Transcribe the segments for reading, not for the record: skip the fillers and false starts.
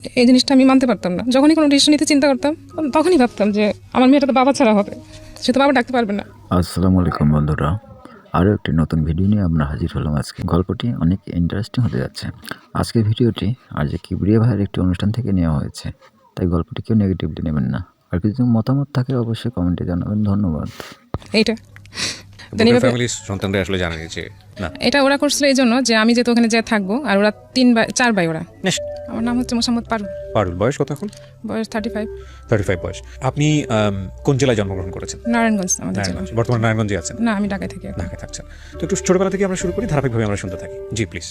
এই জিনিসটা আমি মানতে পারতাম না। যখনই কোনো ডিসিশন নিতে চিন্তা করতাম তখনই ভাবতাম যে আমার মেয়েটা তো বাবা ছাড়া হবে, সে তো বাবা ডাকতে পারবে না। আসসালামু আলাইকুম বন্ধুরা, আরও একটি নতুন ভিডিও নিয়ে আমরা হাজির হলাম। আজকে গল্পটি অনেক ইন্টারেস্টিং হতে যাচ্ছে। আজকের ভিডিওটি আর যে কিবরিয়া ভাইয়ের একটি অনুষ্ঠান থেকে নেওয়া হয়েছে, তাই গল্পটি কেউ নেগেটিভলি নেবেন না। আর কিছু মতামত থাকে অবশ্যই কমেন্টে জানাবেন। ধন্যবাদ। এইটা ফ্যামিলির সন্তানরা আসলে জানে যে না, এটা ওরা করছিল এই জন্য যে আমি যেহেতু ওখানে যে থাকবো, আর ওরা 4 ভাই ওরা। আমার নাম হচ্ছে মোসাম্মদ পারুল। পারুল, বয়স কত এখন? বয়স 35 বয়স। আপনি কোন জেলায় জন্মগ্রহণ করেছেন? নারায়ণগঞ্জ আমাদের জেলা। নারায়ণগঞ্জ। বর্তমানে নারায়ণগঞ্জে আছেন? না, আমি ঢাকায় থাকি। ঢাকায় থাকছেন। তো একটু ছোটবেলা থেকে আমরা শুরু করি, ধারাবাহিকভাবে আমরা শুনতে থাকি। জি প্লিজ।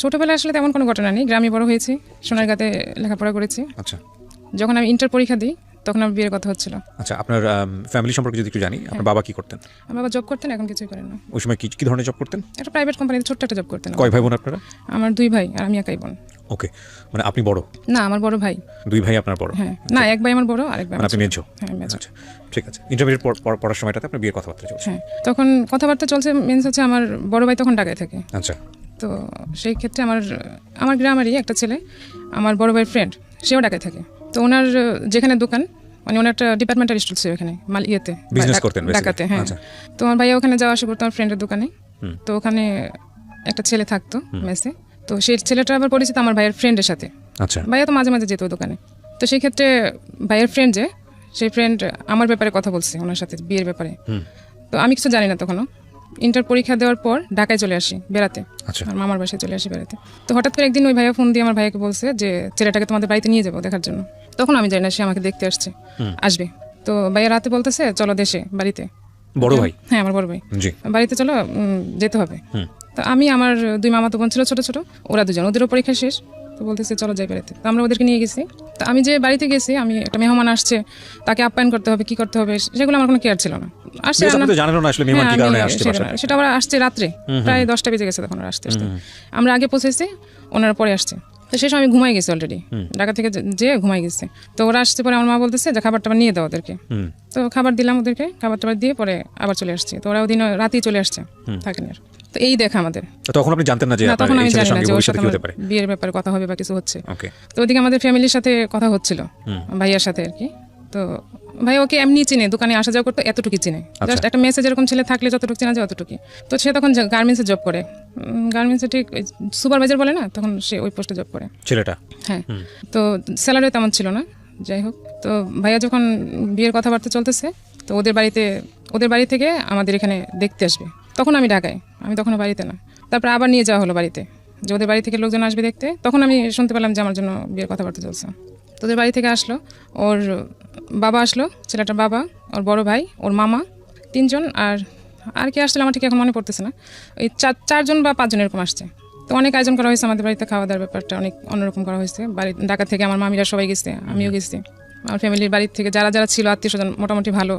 ছোটবেলায় আসলে তেমন কোনো ঘটনা নেই। গ্রামে বড় হয়েছি, সোনারগাঁতে লেখাপড়া করেছি। আচ্ছা, যখন আমি ইন্টার পরীক্ষা দিই তখন আমার বিয়ের কথা হচ্ছিল। আচ্ছা, আপনার ফ্যামিলি সম্পর্কে যদি একটু জানি। আপনার বাবা কি করতেন? আমার বাবা জব করতেন, এখন কিছুই করেন না। ওই সময় কি ধরনের জব করতেন? একটা প্রাইভেট কোম্পানিতে ছোট্ট একটা জব করতেন। কয় ভাই বোন আপনারা? আমার 2 ভাই আর আমি একাই বোন। ওকে, মানে আপনি বড়? না, আমার বড় ভাই। 2 ভাই আপনার বড়? হ্যাঁ, না, এক ভাই আমার বড়, আরেক ভাই মানে আপনি মেজো? হ্যাঁ, মেজো। আচ্ছা, ঠিক আছে। ইন্টারমিডিয়েট পড়ার সময়টাতে আপনার বিয়ের কথাবার্তা চলছে? হ্যাঁ, তখন কথাবার্তা চলছে। মেন্স হচ্ছে আমার বড় ভাই তখন ঢাকায় থাকে। আচ্ছা। তো সেই ক্ষেত্রে আমার গ্রামেরই একটা ছেলে, আমার বড় ভাইয়ের ফ্রেন্ড, সেও ঢাকায় থাকে। তো ওনার যেখানে দোকান, মানে ওনার একটা ডিপার্টমেন্টাল স্টোর ছিল ওখানে বিজনেস করতেন ঢাকাতে। হ্যাঁ, তো আমার ভাইয়া ওখানে যাওয়া আসা করতো আমার ফ্রেন্ডের দোকানে। তো ওখানে একটা ছেলে থাকতো মেসে। তো সেই ছেলেটা আবার পরিচিত আমার ভাইয়ের ফ্রেন্ডের সাথে। আচ্ছা। ভাইয়া তো মাঝে মাঝে যেত দোকানে। তো সেই ক্ষেত্রে ভাইয়ের ফ্রেন্ড সেই ফ্রেন্ড আমার ব্যাপারে কথা বলছে, ওনার সাথে বিয়ের ব্যাপারে। তো আমি কিছু জানি না তখনও। ইন্টার পরীক্ষা দেওয়ার পর ঢাকায় চলে আসি বেড়াতে। আচ্ছা। আর মামার বাসায় চলে আসি বেড়াতে। তো হঠাৎ করে একদিন ওই ভাইয়া ফোন দিয়ে আমার ভাইয়াকে বলছে যে ছেলেটাকে তোমাদের বাড়িতে নিয়ে যাবো দেখার জন্য। তখন আমি জানি না সে আমাকে দেখতে আসবে। তো ভাইয়া রাতে বলতেছে চলো দেশে, বাড়িতে। বড় ভাই? হ্যাঁ, আমার বড় ভাই। জি। বাড়িতে চলো, যেতে হবে। তো আমি, আমার 2 মামাতো বোন ছিল ছোট ছোট, ওরা 2জন, ওদেরও পরীক্ষা শেষ। তো বলতেছে চলো যাই বেড়াতে। তো আমরা ওদেরকে নিয়ে গেছি। তো আমি যে বাড়িতে গেছি, আমি একটা মেহমান আসছে, তাকে আপ্যায়ন করতে হবে, কি করতে হবে, সেগুলো আমার কোনো কেয়ার ছিল না। আসছে সেটা ওরা আসছে রাত্রে, প্রায় 10টা বেজে গেছে তখন ওরা আসতে। আমরা আগে পৌঁছেছি, ওনারা পরে আসছে। তো শেষ আমি ঘুমাই গেছি অলরেডি, ঢাকা থেকে যে ঘুমাই গেছে। তো ওরা আসছে পরে আমার মা বলতেছে যে খাবারটা নিয়ে দাও ওদেরকে। তো খাবার দিলাম ওদেরকে, খাবার টাবার দিয়ে পরে আবার চলে আসছি। তো ওরা ওদিন রাতেই চলে আসছে, থাকেন। তো এই দেখা আমাদের। তখন আপনি জানতেন না যে তখন আমি জানি না যে ওর সাথে বিয়ের ব্যাপারে কথা হবে বা কিছু হচ্ছে। ওকে। তো ওদিকে আমাদের ফ্যামিলির সাথে কথা হচ্ছিল, ভাইয়ার সাথে আর কি। তো ভাই ওকে এমনি চিনে, দোকানে আসা যাওয়া করতো, এতটুকু চিনে। জাস্ট একটা মেসেজ এরকম ছেলে থাকলে যতটুকু চেনা যায় অতটুকু। তো সে তখন গার্মেন্টসে জব করে। গার্মেন্টসে ঠিক সুপারভাইজার বলে না, তখন সে ওই পোস্টে জব করে ছেলেটা। হ্যাঁ। তো স্যালারিও তেমন ছিল না, যাই হোক। তো ভাইয়া যখন বিয়ের কথাবার্তা চলতেছে, তো ওদের বাড়ি থেকে আমাদের এখানে দেখতে আসবে। তখন আমি ঢাকায়, আমি তখনও বাড়িতে না। তারপর আবার নিয়ে যাওয়া হলো বাড়িতে, যে ওদের বাড়ি থেকে লোকজন আসবে দেখতে। তখন আমি শুনতে পেলাম যে আমার জন্য বিয়ের কথাবার্তা চলছে। তো ওদের বাড়ি থেকে আসলো, ওর বাবা আসলো, ছেলেটার বাবা, ওর বড় ভাই, ওর মামা, 3 জন। আর কি আসছিল আমার ঠিক এখন মনে পড়তেছে না। ওই 4 জন বা 5 জন এরকম আসছে। তো অনেক আয়োজন করা হয়েছে আমাদের বাড়িতে, খাওয়া দাওয়ার ব্যাপারটা অনেক অন্যরকম করা হয়েছে। ঢাকা থেকে আমার মামিরা সবাই গেছে, আমিও গেছি। আমার ফ্যামিলির বাড়ির থেকে যারা ছিল আত্মীয় স্বজন মোটামুটি ভালো,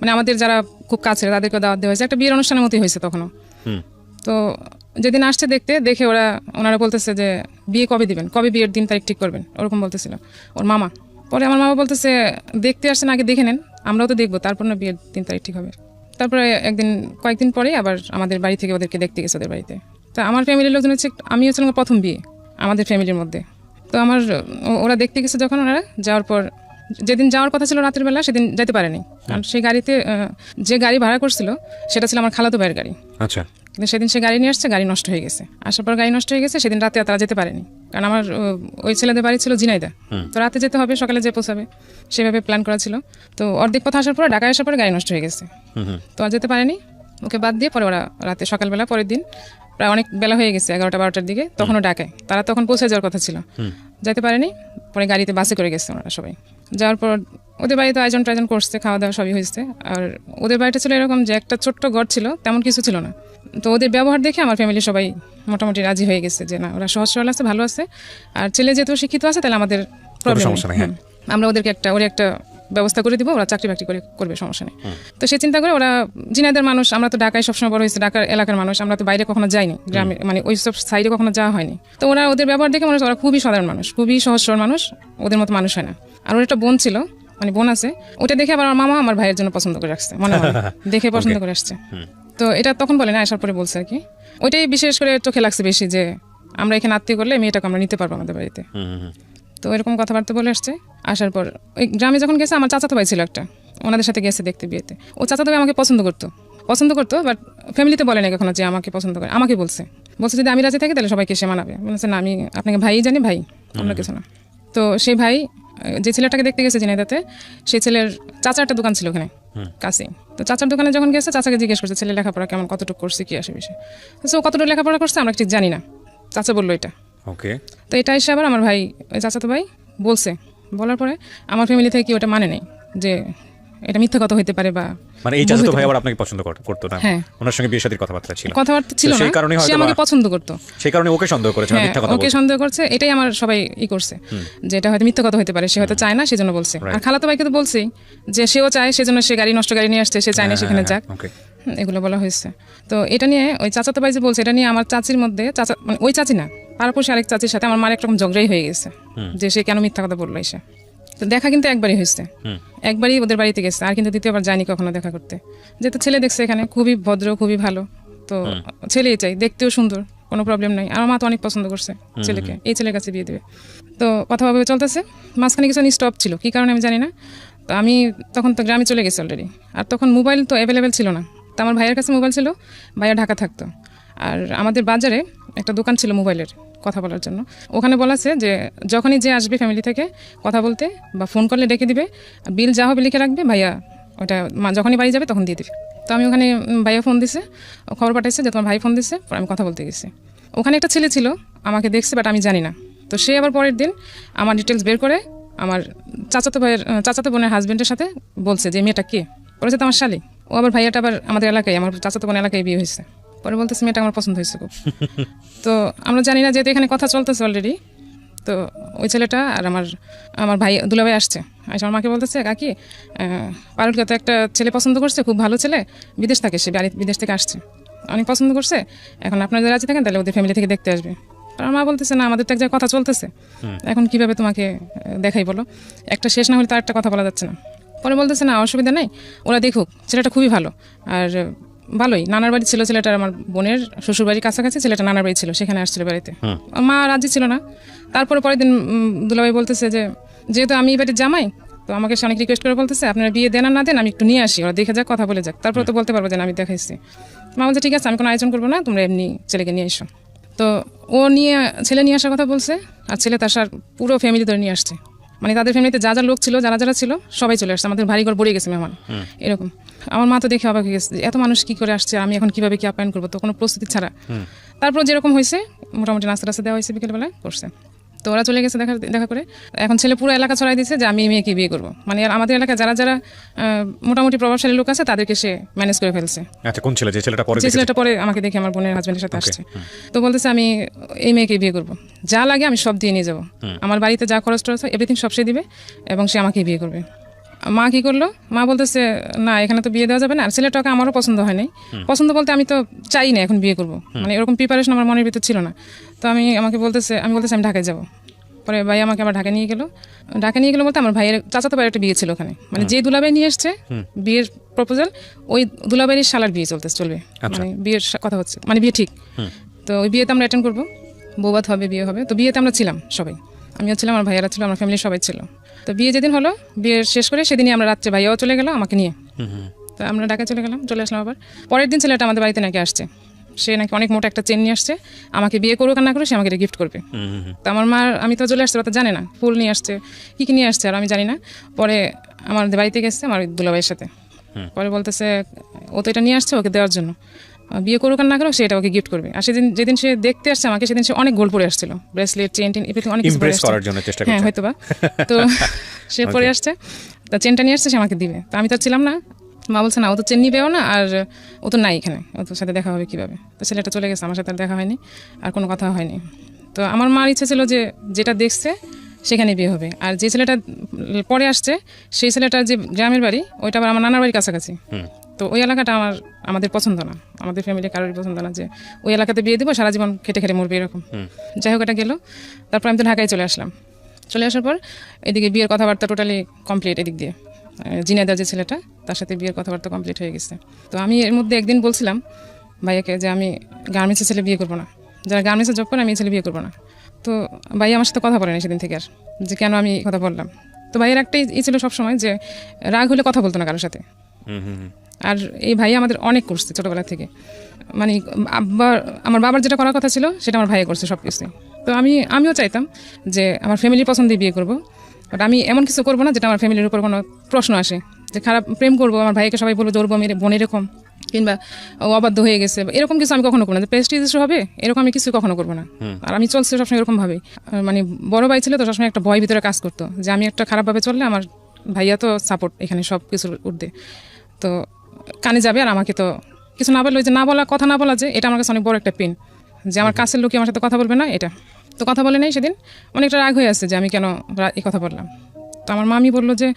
মানে আমাদের যারা খুব কাছের তাদেরকে দাওয়াত দেওয়া হয়েছে। একটা বিয়ের অনুষ্ঠানের মতোই হয়েছে তখনও। তো যেদিন আসছে দেখে ওনারা বলতেছে যে বিয়ে কবে দিবেন, কবে বিয়ের দিন তারিখ ঠিক করবেন, ওরকম বলতেছিল ওর মামা। পরে আমার মামা বলতেছে দেখতে আসছেন, আগে দেখে নেন, আমরাও তো দেখবো, তারপর না বিয়ের দিন তারিখ ঠিক হবে। তারপরে কয়েকদিন পরে আবার আমাদের বাড়ি থেকে ওদেরকে দেখতে গেছে ওদের বাড়িতে। তো আমার ফ্যামিলির লোকজন হচ্ছে, আমি হচ্ছে আমার প্রথম বিয়ে আমাদের ফ্যামিলির মধ্যে। তো ওরা দেখতে গেছে যখন, ওনারা যাওয়ার পর যেদিন যাওয়ার কথা ছিল রাতের বেলা, সেদিন যেতে পারেনি। কারণ সেই গাড়িতে যে গাড়ি ভাড়া করছিল সেটা ছিল আমার খালাতো ভাইয়ের গাড়ি। আচ্ছা। কিন্তু সেদিন সে গাড়ি নিয়ে আসছে, গাড়ি নষ্ট হয়ে গেছে। আসার পর গাড়ি নষ্ট হয়ে গেছে, সেদিন রাতে তারা যেতে পারেনি। কারণ আমার ওই ছেলেদের বাড়ি ছিল ঝিনাইদহ। তো রাতে যেতে হবে, সকালে যে পৌঁছাবে, সেভাবে প্ল্যান করা ছিল। তো অর্ধেক পথ আসার পর, ঢাকায় আসার পরে গাড়ি নষ্ট হয়ে গেছে। তো আর যেতে পারেনি, ওকে বাদ দিয়ে পরে ওরা রাতে সকালবেলা পরের দিন প্রায় অনেক বেলা হয়ে গেছে, 11টা-12টার দিকে, তখনও ঢাকায় তারা তখন পৌঁছে যাওয়ার কথা ছিল, যেতে পারেনি। পরে গাড়িতে বাসে করে গেছে ওনারা সবাই। যাওয়ার পর ওদের বাড়িতে আয়োজন করছে, খাওয়া দাওয়া সবই হয়েছে। আর ওদের বাড়িটা ছিল এরকম যে একটা ছোট্ট ঘর ছিল, তেমন কিছু ছিল না। তো ওদের ব্যবহার দেখে আমার ফ্যামিলি সবাই মোটামুটি রাজি হয়ে গেছে যে না, ওরা সহজ সরল আছে, ভালো আছে। আর ছেলে যেহেতু শিক্ষিত আছে, তাহলে আমাদের প্রবলেম নেই, আমরা ওদেরকে একটা ব্যবস্থা করে দিব, ওরা চাকরি বাকরি করবে, সমস্যা নেই। তো সে চিন্তা করে ওরা, ঝিনাইদের মানুষ, আমরা তো ঢাকায় সবসময় বড় হয়েছে, ঢাকার এলাকার মানুষ, আমরা তো বাইরে কখনো যাইনি, গ্রামে মানে ওই সব সাইডে কখনো যাওয়া হয়নি। তো ওদের ব্যবহার দেখে ওরা খুবই সাধারণ মানুষ, খুবই সহজ সরল মানুষ, ওদের মতো মানুষ হয় না। আর ওর একটা বোন ছিল, মানে বোন আছে, ওটা দেখে আবার আমার মামা আমার ভাইয়ের জন্য পছন্দ করে রাখছে, মনে দেখে পছন্দ করে আসছে। তো এটা তখন বলে না, আসার পরে বলছে আর কি। ওইটাই বিশেষ করে চোখে লাগছে বেশি, যে আমরা এখানে আত্মীয় করলে মেয়েটাকে আমরা নিতে পারবো আমাদের বাড়িতে। তো এরকম কথাবার্তা বলে আসছে। আসার পর ওই গ্রামে যখন গেছে, আমার চাচাতো ভাই ছিল একটা, ওনাদের সাথে গেছে দেখতে বিয়েতে। ও চাচাতো ভাই আমাকে পছন্দ করতো, বাট ফ্যামিলিতে বলে না কখনো যে আমাকে পছন্দ করে। আমাকে বলছে যদি আমি রাজি থাকি তাহলে সবাইকে সে মানাবে। বলেছে না, আমি আপনাকে ভাই জানি, ভাই, অন্য কিছু না। তো সেই ভাই যে ছেলেটাকে দেখতে গেছে ঝিনাইদহতে, সেই ছেলের চাচার একটা দোকান ছিল ওখানে কাছেই। তো চাচার দোকানে যখন গেছে, চাচাকে জিজ্ঞেস করছে ছেলে লেখাপড়া কেমন, কতটুকু করছে, কি আসে বিষয়। তো ও কতটুকু লেখাপড়া করছে আমরা ঠিক জানি না, চাচা বললো এটা। ওকে। তো এটা এসে আবার আমার ভাই, ওই চাচাতো ভাই বলার পরে আমার ফ্যামিলি থেকে কি ওটা মানে নেই যে এটা মিথ্যা কথা হইতে পারে, বা মানে এই চাচাতো ভাই আবার আপনাকে পছন্দ করতো না? হ্যাঁ, ওনার সঙ্গে বিয়ে শাদীর কথাবার্তা ছিল ছিল সেই না, কারণে সে আমাকে পছন্দ করতো, সেই কারণে ওকে সন্দেহ করেছে, হ্যাঁ, মিথ্যা কথা ওকে সন্দেহ করছে। এটাই আমার সবাই করছে যে এটা হয়তো মিথ্যা কথা হইতে পারে, সে হয়তো চায় না, সেজন্য বলছে। আর খালাতো ভাইকে তো বলছেই যে সেও চায়, সেজন্য সে নষ্ট গাড়ি নিয়ে আসছে, সে চায় না সেখানে যাক, এগুলো বলা হয়েছে। তো এটা নিয়ে ওই চাচাতো ভাই যে বলছে, এটা নিয়ে আমার চাচির মধ্যে, মানে ওই চাচি না, পাড়াপড়শি আরেক চাচির সাথে আমার মার একরকম ঝগড়াই হয়ে গেছে যে সে কেন মিথ্যা কথা বললো এসে। তো দেখা কিন্তু একবারই হয়েছে, একবারই ওদের বাড়িতে গেছে, আর কিন্তু দ্বিতীয়বার যায়নি কখনো দেখা করতে। যেহেতু ছেলে দেখছে এখানে, খুবই ভদ্র, খুবই ভালো, তো ছেলেই চাই, দেখতেও সুন্দর, কোনো প্রবলেম নাই। আমার মা তো অনেক পছন্দ করছে ছেলেকে, এই ছেলের কাছে বিয়ে দেবে। তো কথা ভাবে চলতেছে, মাঝখানে কিছু স্টপ ছিল, কী কারণে আমি জানি না। তো আমি তখন তো গ্রামে চলে গেছি অলরেডি, আর তখন মোবাইল তো অ্যাভেলেবেল ছিল না। তো আমার ভাইয়ের কাছে মোবাইল ছিল, ভাইয়া ঢাকা থাকতো, আর আমাদের বাজারে একটা দোকান ছিল মোবাইলের কথা বলার জন্য। ওখানে বলাছে যে যখনই যে আসবে ফ্যামিলি থেকে কথা বলতে বা ফোন করলে ডেকে দিবে, বিল যা হবে লিখে রাখবে, ভাইয়া ওটা যখনই বাড়ি যাবে তখন দিয়ে দিবে। তো আমি ওখানে, ভাইয়া ফোন দিছে, খবর পাঠাইছে যে তোমার ভাই ফোন দিছে, আমি কথা বলতে গেছি। ওখানে একটা ছেলে ছিল, আমাকে দেখছে, বাট আমি জানি না। তো সে আবার পরের দিন আমার ডিটেলস বের করে আমার চাচাতো বোনের হাজব্যান্ডের সাথে বলছে যে মেয়েটা কে, বলেছে তো আমার শালি। ও আবার ভাইয়াটা আবার আমাদের এলাকায়, আমার চাচাতো বোনের এলাকায় বিয়ে হয়েছে। পরে বলতেছে মেয়েটা আমার পছন্দ হয়েছে খুব। তো আমরা জানি না, যেহেতু এখানে কথা চলতেছে অলরেডি। তো ওই ছেলেটা আর আমার ভাই দুলাভাই আসছে, আমার মাকে বলতেছে কাকি, পারুলকে তো একটা ছেলে পছন্দ করছে, খুব ভালো ছেলে, বিদেশ থাকে, সে বিদেশ থেকে আসছে, অনেক পছন্দ করছে, এখন আপনারা যারা রাজি থাকেন তাহলে ওদের ফ্যামিলি থেকে দেখতে আসবে। আর মা বলতেছে না, আমাদের তো এক জায়গায় কথা চলতেছে, এখন কিভাবে তোমাকে দেখাই বলো, একটা শেষ না হলে তার একটা কথা বলা যাচ্ছে না। পরে বলতেছে না, অসুবিধা নেই, ওরা দেখুক, ছেলেটা খুবই ভালো, আর ভালোই, নানার বাড়ি ছিল ছেলেটার, আমার বোনের শ্বশুর বাড়ির কাছাকাছি, ছেলেটা নানার বাড়ি ছিল, সেখানে আসছিল বেড়াইতে। মা রাজি ছিল না। তারপরে পরের দিন দুলাভাই বলতেছে যে যেহেতু আমি এই বাড়ির জামাই, তো আমাকে সে অনেক রিকোয়েস্ট করে বলতেছে আপনারা বিয়ে দেন আর না দেন, আমি একটু নিয়ে আসি, ওরা দেখে যাক, কথা বলে যাক, তারপরে তো বলতে পারবো যে আমি দেখাইছি। মা বলছে ঠিক আছে, আমি কোনো আয়োজন করবো না, তোমরা এমনি ছেলেকে নিয়ে এসো। তো ও ছেলে নিয়ে আসার কথা বলছে, আর ছেলে তার পুরো ফ্যামিলি ধরে নিয়ে আসছে, মানে তাদের ফ্যামিলিতে যা যা লোক ছিল, যারা যারা ছিল সবাই চলে আসছে, আমাদের ভারী ঘর ভরে গেছে মেহমান, এরকম। আমার মা তো দেখে অবাক হয়ে গেছে, এত মানুষ কি করে আসছে, আমি এখন কিভাবে কি আপ্যায়ন করবো, তো কোনো প্রস্তুতি ছাড়া। তারপর যেরকম হয়েছে, মোটামুটি নাস্তা টাস্তা দেওয়া হয়েছে, বিকেলবেলায় করছে। তো ওরা চলে গেছে দেখা করে। এখন ছেলে পুরো এলাকা ছড়াই দিয়েছে যে আমি এই মেয়েকে বিয়ে করবো, মানে আমাদের এলাকায় যারা যারা মোটামুটি প্রভাবশালী লোক আছে তাদেরকে সে ম্যানেজ করে ফেলছে। আচ্ছা, কোন ছেলে? যে ছেলেটা পরে আমাকে দেখে আমার বোনের হাজবেন্ডের সাথে আসছে, তো বলতেছে আমি এই মেয়েকে বিয়ে করবো, যা লাগে আমি সব দিয়ে নিয়ে যাবো, আমার বাড়িতে যা খরচ টরচ হয় এভরিথিং সব সে দিবে, এবং সে আমাকে বিয়ে করবে। মা কি করলো, মা বলতেছে না, এখানে তো বিয়ে দেওয়া যাবে না, আর ছেলেটাকে আমারও পছন্দ হয় নাই। পছন্দ বলতে আমি তো চাই না এখন বিয়ে করবো, মানে এরকম প্রিপারেশন আমার মনের ভিতর ছিল না। তো আমি বলতেছি আমি ঢাকায় যাবো। পরে ভাই আমাকে আবার ঢাকা নিয়ে গেলো বলতে আমার ভাইয়ের চাচাতো ভাইয়ের একটা বিয়ে ছিল ওখানে, মানে যে দুলাভাই নিয়ে এসছে বিয়ের প্রপোজাল, ওই দুলাভাইয়ের শালার বিয়ে চলবে, মানে বিয়ের কথা হচ্ছে, মানে বিয়ে ঠিক। তো ওই বিয়েতে আমরা অ্যাটেন্ড করবো, বৌভাত হবে, বিয়ে হবে। তো বিয়েতে আমরা ছিলাম সবাই, আমিও ছিলাম, আমার ভাইয়ারা ছিল, আমার ফ্যামিলির সবাই ছিল। তো বিয়ে যেদিন হলো, বিয়ে শেষ করে সেদিনই আমরা রাত্রে ভাইয়াও চলে গেল আমাকে নিয়ে। তো আমরা ঢাকায় চলে আসলাম। আবার পরের দিন ছেলেটা আমাদের বাড়িতে নাকি আসছে, সে নাকি অনেক মোটা একটা চেন নিয়ে আসছে, আমাকে বিয়ে করুক আর না করে সে আমাকে গিফট করবে। তো আমার মা, আমি তো চলে আসছে, তো জানে না ফুল নিয়ে আসছে, কী নিয়ে আসছে, আর আমি জানি না। পরে আমাদের বাড়িতে গেছে আমার দুলাভাইয়ের সাথে, পরে বলতেছে ও তো এটা নিয়ে আসছে ওকে দেওয়ার জন্য, বিয়ে করুক আর না করুক সে এটা ওকে গিফট করবে। আর যেদিন সে দেখতে আসছে আমাকে, সেদিন সে অনেক গোল্ড পরে আসছিল, ব্রেসলেট, চেন, অনেক কিছু পরে আসছে, হ্যাঁ হয়তো বা। তো সে পরে আসছে, তা চেনটা নিয়ে আসছে, সে আমাকে দিবে। তো আমি তো ছিলাম না, মা বলছে না, ও তো চেন নিবেও না, আর ও তো নাই এখানে, ও তোর সাথে দেখা হবে কীভাবে। তো ছেলেটা চলে গেছে, আমার সাথে আর দেখা হয়নি, আর কোনো কথা হয়নি। তো আমার মার ইচ্ছে ছিল যে যেটা দেখছে সেখানে বিয়ে হবে, আর যে ছেলেটা পরে আসছে সেই ছেলেটার যে গ্রামের বাড়ি, ওইটা আবার আমার নানার বাড়ির কাছাকাছি। তো ওই এলাকাটা আমাদের পছন্দ না, আমাদের ফ্যামিলি কারোরই পছন্দ না যে ওই এলাকাতে বিয়ে দেবো, সারা জীবন খেটে খেটে মরবে এরকম। যাই হোক, এটা গেল। তারপর আমি তো ঢাকায় চলে আসলাম। চলে আসার পর এদিকে বিয়ের কথাবার্তা টোটালি কমপ্লিট, এদিক দিয়ে জিনাইদা যে ছেলেটা, তার সাথে বিয়ের কথাবার্তা কমপ্লিট হয়ে গেছে। তো আমি এর মধ্যে একদিন বলছিলাম ভাইয়াকে যে আমি গার্মেন্টসের ছেলে বিয়ে করবো না, যারা গার্মেন্টসে জব করে আমি এই ছেলে বিয়ে করবো না। তো ভাই আমার সাথে কথা বলেনি সেদিন থেকে আর, যে কেন আমি এই কথা বললাম। তো ভাইয়ের একটাই ছিল সবসময় যে রাগ হলে কথা বলতো না কারোর সাথে। আর এই ভাই আমাদের অনেক করছে ছোটোবেলা থেকে, মানে আমার বাবার যেটা করার কথা ছিল সেটা আমার ভাইয়া করছে সব কিছু। তো আমিও চাইতাম যে আমার ফ্যামিলির পছন্দে বিয়ে করব, বাট আমি এমন কিছু করবো না যেটা আমার ফ্যামিলির উপর কোনো প্রশ্ন আসে, যে খারাপ প্রেম করবো আমার ভাইকে সবাই বলবো দৌড়বো মেরে বোন এরকম, কিংবা ও অবাধ্য হয়ে গেছে, এরকম কিছু আমি কখনো করবো না, যে প্রেস্টিজ ইস্যু হবে এরকম আমি কিছু কখনো করবো না। আর আমি চলছে সবসময় এরকম ভাবে, মানে বড় ভাই ছিল তো সবসময় একটা ভয় ভিতরে কাজ করতো যে আমি একটা খারাপভাবে চললে আমার ভাইয়া তো সাপোর্ট এখানে সব কিছুর ঊর্ধ্বে, তো কানে যাবে আর আমাকে তো কিছু না বললে, ওই যে না বলা কথা না বলা, যে এটা আমার কাছে অনেক বড় একটা পেন, যে আমার কাছের লোকই আমার সাথে কথা বলবে না, এটা তো কথা বলে নাই। সেদিন অনেকটা রাগ হয়ে আসছে যে আমি কেন এই কথা বললাম। তো আমার মামি বললো যে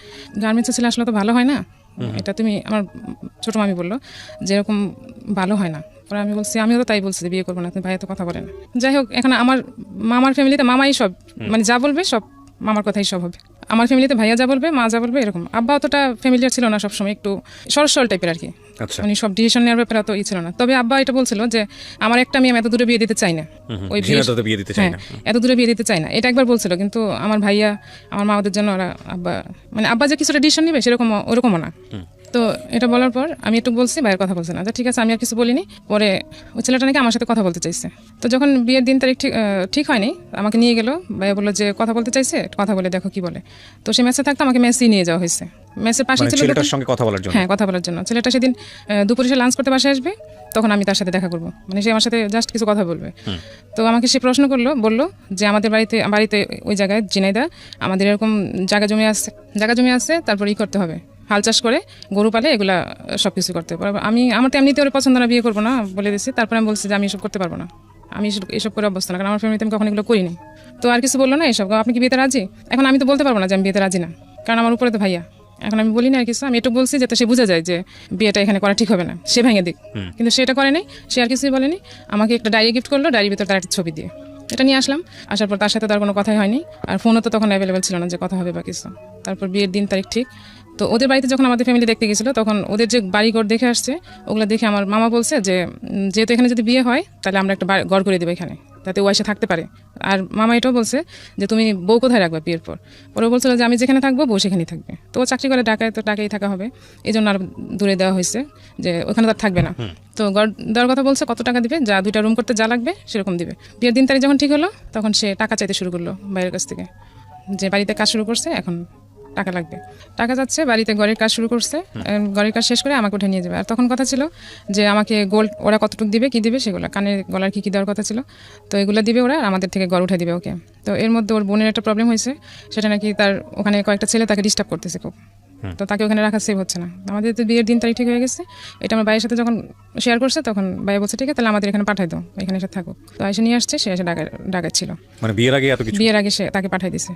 গার্মেন্টসে ছেলে আসলে তো ভালো হয় না, এটা তুমি, আমার ছোটো মামি বললো যে এরকম ভালো হয় না। পরে আমি বলছি আমিও তো তাই বলছি যে বিয়ে করবো না, তুমি ভাইয়া তো কথা বলে না। যাই হোক, এখন আমার মামার ফ্যামিলিতে মামাই সব, মানে যা বলবে সব মামার কথাই সব হবে। আমার ফ্যামিলিতে ভাইয়া যা বলবে মা যা বলবে এরকম। আব্বা অতটা ফ্যামিলিয়ার ছিল না, সবসময় একটু সরল টাইপের আর কি, মানে সব ডিসিশন নেওয়ার ব্যাপারে তো ছিল না। তবে আব্বা এটা বলছিল যে আমার একটা মেয়ে এত দূরে বিয়ে দিতে চাই না, ওই এত দূরে বিয়ে দিতে চাই না, এটা একবার বলছিল। কিন্তু আমার ভাইয়া আমার মা ওদের জন্য ওরা মানে আব্বা যে কিছুটা ডিসিশন নিবে সেরকম ওরকমও না। তো এটা বলার পর আমি একটু বলছি, ভাইয়ের কথা বলছে না, ঠিক আছে আমি আর কিছু বলিনি। পরে ওই ছেলেটা নাকি আমার সাথে কথা বলতে চাইছে। তো যখন বিয়ের দিন তারিখ ঠিক হয়নি, আমাকে নিয়ে গেল, ভাইয়া বললো যে কথা বলতে চাইছে, কথা বলে দেখো কি বলে। তো সে মেসে থাকতো, আমাকে মেসেই নিয়ে যাওয়া হয়েছে। মেসের পাশে ছিল ছেলেটার সঙ্গে কথা বলার জন্য, হ্যাঁ কথা বলার জন্য। ছেলেটা সেদিন দুপুরে সে লাঞ্চ করতে বাসায় আসবে, তখন আমি তার সাথে দেখা করবো, মানে সে আমার সাথে জাস্ট কিছু কথা বলবে। তো আমাকে সে প্রশ্ন বললো যে আমাদের বাড়িতে ওই জায়গায় ঝিনাইদহ আমাদের এরকম জায়গা জমি আছে, তারপর করতে হবে, হাল চাষ করে গরু পালে, এগুলা সব কিছু করতে পারবো। আমার তো এমনিতে ওর পছন্দ না, বিয়ে করবো না বলে দিচ্ছি। তারপরে আমি বলছি যে আমি এসব করতে পারবো না, আমি এসব করে অবস্থা না, কারণ আমার ফ্যামিলিতে আমি কখনো এগুলো করিনি। তো আর কিছু বললো না এসব, আপনি কি বিয়েতে রাজি? এখন আমি তো বলতে পারবো না যে আমি বিয়েতে রাজি না, কারণ আমার উপরে তো ভাইয়া। এখন আমি বলি না আর কিছু, আমি একটু বলছি যাতে সে বোঝা যায় যে বিয়েটা এখানে করা ঠিক হবে না, সে ভেঙে দিক। কিন্তু সেটা করে নাই, সে আর কিছুই বলেনি। আমাকে একটা ডায়েরি গিফট করলো, ডায়েরির ভিতরে তার একটা ছবি দিয়ে, এটা নিয়ে আসলাম। আসার পর তার সাথে তার কোনো কথাই হয়নি, আর ফোনও তো তখন অ্যাভেলেবেল ছিল না যে কথা হবে বা কিছু। তারপর বিয়ের দিন তারিখ ঠিক, তো ওদের বাড়িতে যখন আমাদের ফ্যামিলি দেখতে গেছিলো, তখন ওদের যে বাড়িঘর দেখে আসছে, ওগুলো দেখে আমার মামা বলছে যে যেহেতু এখানে যদি বিয়ে হয় তাহলে আমরা একটা ঘর করে দেবো এখানে, যাতে ও এসে থাকতে পারে। আর মামা এটাও বলছে যে তুমি বউ কোথায় রাখবে বিয়ের পর। ওরা বলছিল যে আমি যেখানে থাকবো বউ সেখানেই থাকবে। তো ও চাকরি করে ঢাকায়, তো ঢাকায় থাকা হবে, এই জন্য আর দূরে দেওয়া হয়েছে, যে ওখানে তার থাকবে না। তো ঘর দেওয়ার কথা বলছে, কত টাকা দিবে, যা 2টা রুম করতে যা লাগবে সেরকম দিবে। বিয়ের দিন তারিখ যখন ঠিক হলো, তখন সে টাকা চাইতে শুরু করলো বাইরের কাছ থেকে, যে বাড়িতে কাজ শুরু করছে, এখন টাকা লাগবে, টাকা যাচ্ছে, বাড়িতে ঘরের কাজ শুরু করছে, ঘরের কাজ শেষ করে আমাকে উঠে নিয়ে যাবে। আর তখন কথা ছিল যে আমাকে গোল্ড ওরা কতটুকু দিবে, কি দিবে সেগুলো, কানের গলার কি দেওয়ার কথা ছিল, তো এগুলো দিবে ওরা, আমাদের থেকে ঘর উঠে দিবে ওকে। তো এর মধ্যে ওর বোনের একটা প্রবলেম হয়েছে, সেটা নাকি তার ওখানে কয়েকটা ছেলে তাকে ডিস্টার্ব করতেছে খুব, তো তাকে ওখানে রাখা সেভ হচ্ছে না। আমাদের তো বিয়ের দিন তারিখ ঠিক হয়ে গেছে, এটা আমার ভাইয়ের সাথে যখন শেয়ার করছে, তখন ভাই বলছে ঠিক আছে তাহলে আমাদের এখানে পাঠাই দাও, এখানে এসে থাকো। তো এসে নিয়ে আসছে, সে এসে ঢাকায় ছিল, মানে বিয়ের আগে সে তাকে পাঠাই দিছে।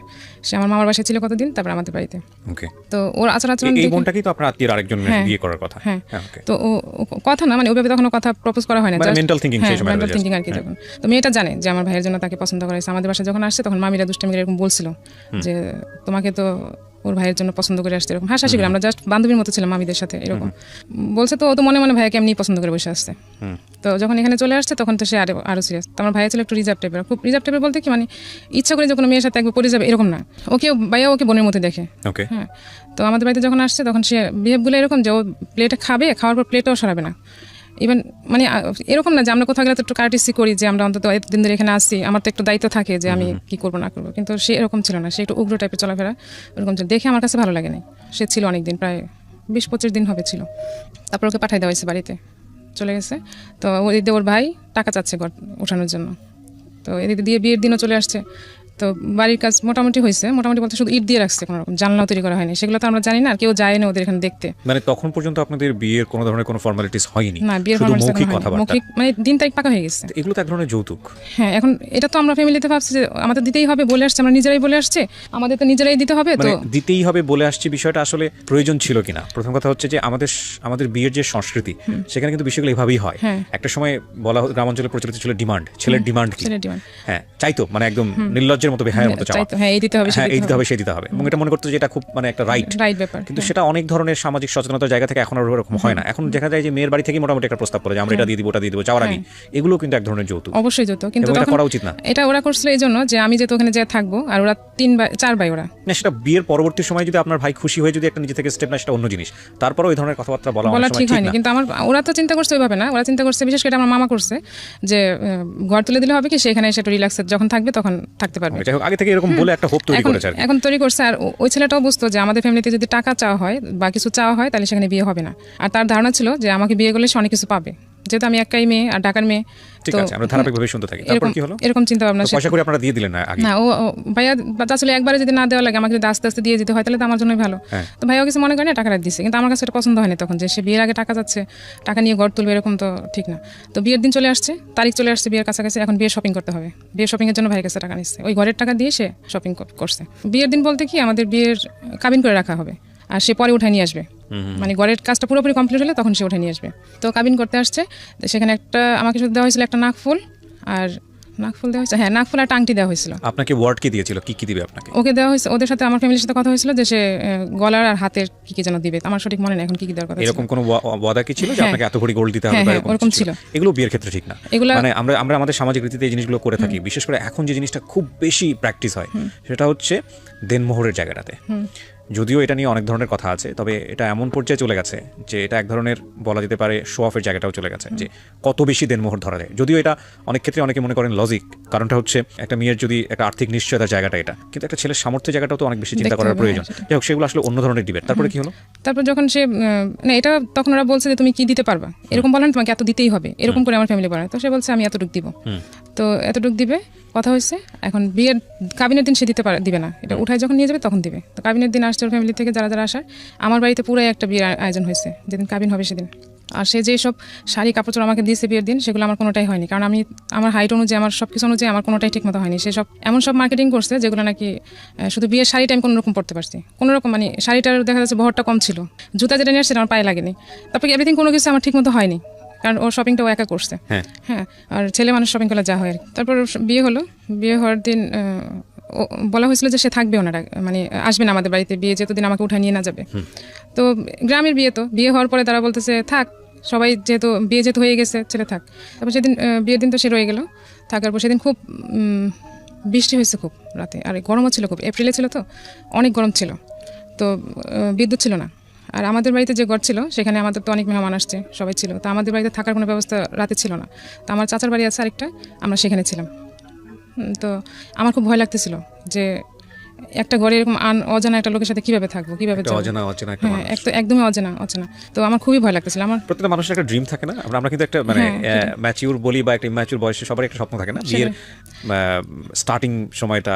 সে আমার মামার বাসায় ছিল কতদিন, তারপর আমাদের বাড়িতে। তো ওর আচরণ এই বোনটাকেই তো আপনার আত্মীয়ের আরেকজন বিয়ে করার কথা। হ্যাঁ, তো ও কথা না, মানে ওইভাবে তখন কথা প্রপোজ করা হয় না, মানে মেন্টাল থিংকিং আর কি। তখন তো মেয়েটা জানে যে আমার ভাইয়ের জন্য তাকে পছন্দ করা হয়েছে। আমাদের বাসায় যখন আসছে, তখন মামিরা দুষ্টামি এরকম বলছিল যে তোমাকে তো ওর ভাইয়ের জন্য পছন্দ করে আসছে, এরকম হাসাহাসি করে, আমরা জাস্ট বান্ধবীর মতো ছিলাম মামিদের সাথে, এরকম বলছে। তো ও তো মনে মনে ভাইয়াকে এমনি পছন্দ করে বসে আসছে। তো যখন এখানে চলে আসছে, তখন তো সে আরো সিরিয়াস। তো আমার ভাইয়া ছিল একটু রিজার্ভ টাইপের, খুব রিজার্ভ টাইপের বলতে কি, মানে ইচ্ছা করে যে কোনো মেয়ের সাথে একবার পড়ে যাবে এরকম না, ভাইয়া ওকে বোনের মতো দেখে। হ্যাঁ, তো আমাদের বাড়িতে যখন আসছে, তখন সে বিহেভগুলো এরকম যে ও প্লেটে খাবে, খাওয়ার পর প্লেটও সরাবে না। ইভেন মানে এরকম না যে আমরা কোথাও গেলে তো একটু কার্টিসি করি, যে আমরা অন্তত এতদিন ধরে এখানে আসছি, আমার তো একটু দায়িত্ব থাকে যে আমি কি করবো না করবো, কিন্তু সে এরকম ছিল না, সে একটু উগ্র টাইপের চলাফেরা এরকম ছিল, দেখে আমার কাছে ভালো লাগে নাই। সে ছিল অনেকদিন, প্রায় 20-25 দিন হবে ছিল। তারপর ওকে পাঠাই দেওয়া হয়েছে বাড়িতে, চলে গেছে। তো ওদিকে ওর ভাই টাকা চাচ্ছে ঘর ওঠানোর জন্য, তো এদিকে দিয়ে বিয়ের দিনও চলে আসছে। তো বাড়ির কাজ মোটামুটি হয়েছে, মোটামুটি বলতে শুধু ইট দিয়ে রাখছে, কোনো রকম জানলাও তৈরি করা হয়নি, সেগুলো তো আমরা জানি না, আর কেউ যায় না ওদের এখানে দেখতে। মানে তখন পর্যন্ত আপনাদের বিয়ের কোনো ধরনের কোনো ফর্মালিটিস হয়নি? না, বিয়ের মৌখিক, মানে দিন তারিখ পাকা হয়ে গেছে। এগুলো তো এক ধরনের যৌতুক। হ্যাঁ, এখন এটা তো আমরা ফ্যামিলিতে ভাবছি যে আমাদের দিতেই হবে বলে আসছে, আমরা নিজেরাই বলে আসছে, আমাদের তো নিজেরাই দিতে হবে। তো দিতেই হবে বলে আসছে, বিষয়টা আসলে প্রয়োজন ছিল কিনা। প্রথম কথা হচ্ছে যে আমাদের বিয়ের যে সংস্কৃতি, সেখানে কিন্তু বিষয়গুলো এভাবেই হয়। একটা সময় বলা গ্রামাঞ্চলে প্রচলিত ছিল ডিমান্ড, ছেলের ডিমান্ড কি, হ্যাঁ চাইতো, মানে একদম নির্লজ্জ নির্লজ্জের মতো বেহায়ের মতো চাওয়া, হ্যাঁ এই দিতে হবে হ্যাঁ এই দিতে হবে সেই দিতে হবে, এবং এটা মনে করতো যে এটা খুব মানে একটা রাইট ব্যাপার। কিন্তু সেটা অনেক ধরনের সামাজিক সচেতনতার জায়গা থেকে এখন আর ওরকম হয় না। এখন দেখা যায় যে মেয়ের বাড়ি থেকে মোটামুটি একটা প্রস্তাব করে যে আমরা এটা দিয়ে দিব ওটা দিয়ে দিব যাওয়ার আগে, এগুলো কিন্তু এক ধরনের যৌতুক, অবশ্যই যৌতুক, কিন্তু এটা তখন করা উচিত না। এটা ওরা করছিল এই জন্য যে আমি যেহেতু ওখানে যেয়ে থাকবো আর ওরা 4 ভাই ওরা না সেটা বিয়ের পরবর্তী সময় যদি আপনার ভাই খুশি হয়ে যদি একটা নিজে থেকে স্টেপ না সেটা অন্য জিনিস, তারপরে ওই ধরনের কথাবার্তা বলা অনেক সময় ঠিক ঠিক হয়নি। না। কিন্তু ওরা তো চিন্তা করছে ওইভাবে না, ওরা চিন্তা করছে বিশেষ করে আমার মামা করছে যে ঘর তুলে দিলে হবে কি সেখানে এসে একটু রিল্যাক্স যখন থাকবে তখন থাকতে পারবে। যাই হোক আগে থেকে এরকম বলে একটা হোপ তৈরি করেছে আর কি। এখন তৈরি করছে, আর ওই ছেলেটাও বুঝতো যে আমাদের ফ্যামিলিতে যদি টাকা চাওয়া হয় বা কিছু চাওয়া হয় তাহলে সেখানে বিয়ে হবে না, আর তার ধারণা ছিল যে আমাকে বিয়ে করলে সে অনেক কিছু পাবে, যেহেতু আমি একাই মেয়ে আর ঢাকার মেয়ে। ঠিক আছে, আমরা ধারাবাহিকভাবে শুনতে থাকি। তারপর কি হলো? এরকম চিন্তা ভাবনা পয়সা করে আপনারা দিয়ে দিলেন না আগে? না, ও ভাইয়া আসলে একবারে যদি না দেওয়া লাগে আমাকে যদি আস্তে আস্তে দিয়ে দিতে হয় তাহলে তো আমার জন্যই ভালো। তো ভাইয়া কিছু মনে করে না, টাকা দিচ্ছে, কিন্তু আমার কাছে এটা পছন্দ হয়নি তখন যে সে বিয়ের আগে টাকা যাচ্ছে, টাকা নিয়ে ঘর তুলবে, এরকম তো ঠিক না। তো বিয়ের দিন চলে আসছে, তারিখ চলে আসছে বিয়ের কাছাকাছি, এখন বিয়ে শপিং করতে হবে। বিয়ের শপিং এর জন্য ভাইয়ের কাছে টাকা নিচ্ছে, ওই ঘরের টাকা দিয়ে সে শপিং করছে। বিয়ের দিন বলতে কি আমাদের বিয়ের কাবিন করে রাখা হবে, আর সে পরে উঠায় নিয়ে আসবে, মানে ঘরের কাজটা পুরোপুরি কমপ্লিট হলে তখন সে উঠে নিয়ে আসবে। তো কাবিন করতে আসছে, সেখানে একটা আমাকে শুধু দেওয়া হয়েছিল একটা নাকফুল দেওয়া হয়েছে, হ্যাঁ নাকফুল আর আংটি দেওয়া হয়েছিল। আপনাকে ওয়ার্ড কি দিয়েছিল, কি কি দিবে আপনাকে? ওকে দেওয়া হয়েছে, ওদের সাথে আমার ফ্যামিলির সাথে কথা হয়েছিল যে সে গলার আর হাতের কি যেন দিবে, আমার সঠিক মনে নেই এখন কি দেওয়ার কথা। এরকম কোনো ওয়াদা কি ছিল যে আপনাকে এত ভরি গোল্ড দিতে হবে? এরকম ছিল। এগুলো বিয়ের ক্ষেত্রে ঠিক না। মানে আমরা আমাদের সামাজিক রীতিতে এই জিনিসগুলো করে থাকি, বিশেষ করে এখন যে জিনিসটা খুব বেশি প্র্যাকটিস হয় সেটা হচ্ছে দেনমোহরের জায়গাটাতে। যদিও এটা নিয়ে অনেক ধরনের কথা আছে, তবে এটা এমন পর্যায়ে চলে গেছে যে এটা এক ধরনের বলা যেতে পারে শো অফের জায়গাটাও চলে গেছে, যে কত বেশি দেনমোহর ধরা যায়। যদিও এটা অনেক ক্ষেত্রে অনেকে মনে করেন লজিক, কারণটা হচ্ছে একটা মেয়ের যদি একটা আর্থিক নিশ্চয়তার জায়গাটা এটা, কিন্তু একটা ছেলের সামর্থ্যের জায়গাটাও তো অনেক বেশি চিন্তা করার প্রয়োজন। যাই হোক সেগুলো আসলে অন্য ধরনের ডিবেট। তারপরে কি হলো? তারপর যখন সে না এটা তখন ওরা বলছে যে তুমি কি দিতে পারবা, এরকম বলেন তোমাকে এত দিতেই হবে, এরকম করে আমার ফ্যামিলি বলে। তো সে বলছে আমি এতটুকু দিব, তো এতটুকু দিবে, কথা হয়েছে। এখন বিয়ের কাবিনের দিন সে দিবে না, এটা উঠায় যখন নিয়ে যাবে তখন দিবে। তো কাবিনের দিন আসছে ওর ফ্যামিলি থেকে যারা যারা আসার, আমার বাড়িতে পুরাই একটা বিয়ের আয়োজন হয়েছে যেদিন কাবিন হবে সেদিন। আর সে যেসব শাড়ি কাপড় আমাকে দিয়েছে বিয়ের দিন সেগুলো আমার কোনোটাই হয়নি, কারণ আমি আমার হাইট অনুযায়ী আমার সব কিছু অনুযায়ী আমার কোনোটাই ঠিক মতো হয়নি। সেসব এমন সব মার্কেটিং করছে যেগুলো নাকি শুধু বিয়ের শাড়িটা আমি কোনোরকম পরতে পারছি, কোনোরকম মানে শাড়িটার দেখা যাচ্ছে বহরটা কম ছিল, জুতা যেটা নিয়ে আসছে আমার পায়ে লাগেনি, তারপরে এভরিথিং কোনো কিছু আমার ঠিক মতো হয়নি, কারণ ওর শপিংটা ও একা করছে। হ্যাঁ, আর ছেলে মানুষ শপিং করলে যা হয় আর কি। তারপর বিয়ে হলো, বিয়ে হওয়ার দিন বলা হয়েছিল যে সে থাকবে, ওনারা মানে আসবে না আমাদের বাড়িতে, বিয়ে যেহেতু দিন আমাকে উঠে নিয়ে না যাবে। তো গ্রামের বিয়ে, তো বিয়ে হওয়ার পরে তারা বলতেছে থাক, সবাই যেহেতু বিয়ে যেহেতু হয়ে গেছে ছেলে থাক। তারপর সেদিন বিয়ের দিন তো সে রয়ে গেল, থাকার পর সেদিন খুব বৃষ্টি হয়েছে খুব রাতে, আর গরমও ছিল খুব, এপ্রিলে ছিল তো অনেক গরম ছিল, তো বিদ্যুৎ ছিল না। আর আমাদের বাড়িতে যে ঘর ছিল সেখানে আমাদের তো অনেক মেহমান আসছে, সবাই ছিল, তো আমাদের বাড়িতে থাকার কোনো ব্যবস্থা রাতে ছিল না। তো আমার চাচার বাড়ি আছে আরেকটা, আমরা সেখানে ছিলাম। তো আমার খুব ভয় লাগতেছিল যে একটা ঘরে এরকম অজানা একটা লোকের সাথে কিভাবে থাকবো, কিভাবে একদমই অজানা। তো আমার খুবই ভয় লাগতেছিল। আমার প্রত্যেকটা মানুষের একটা ড্রিম থাকে না, আমরা কিন্তু একটা মানে ম্যাচিউর বলি বা একটা ইম্যাচিউর বয়সে সবার একটা স্বপ্ন থাকে না, বিয়ের স্টার্টিং সময়টা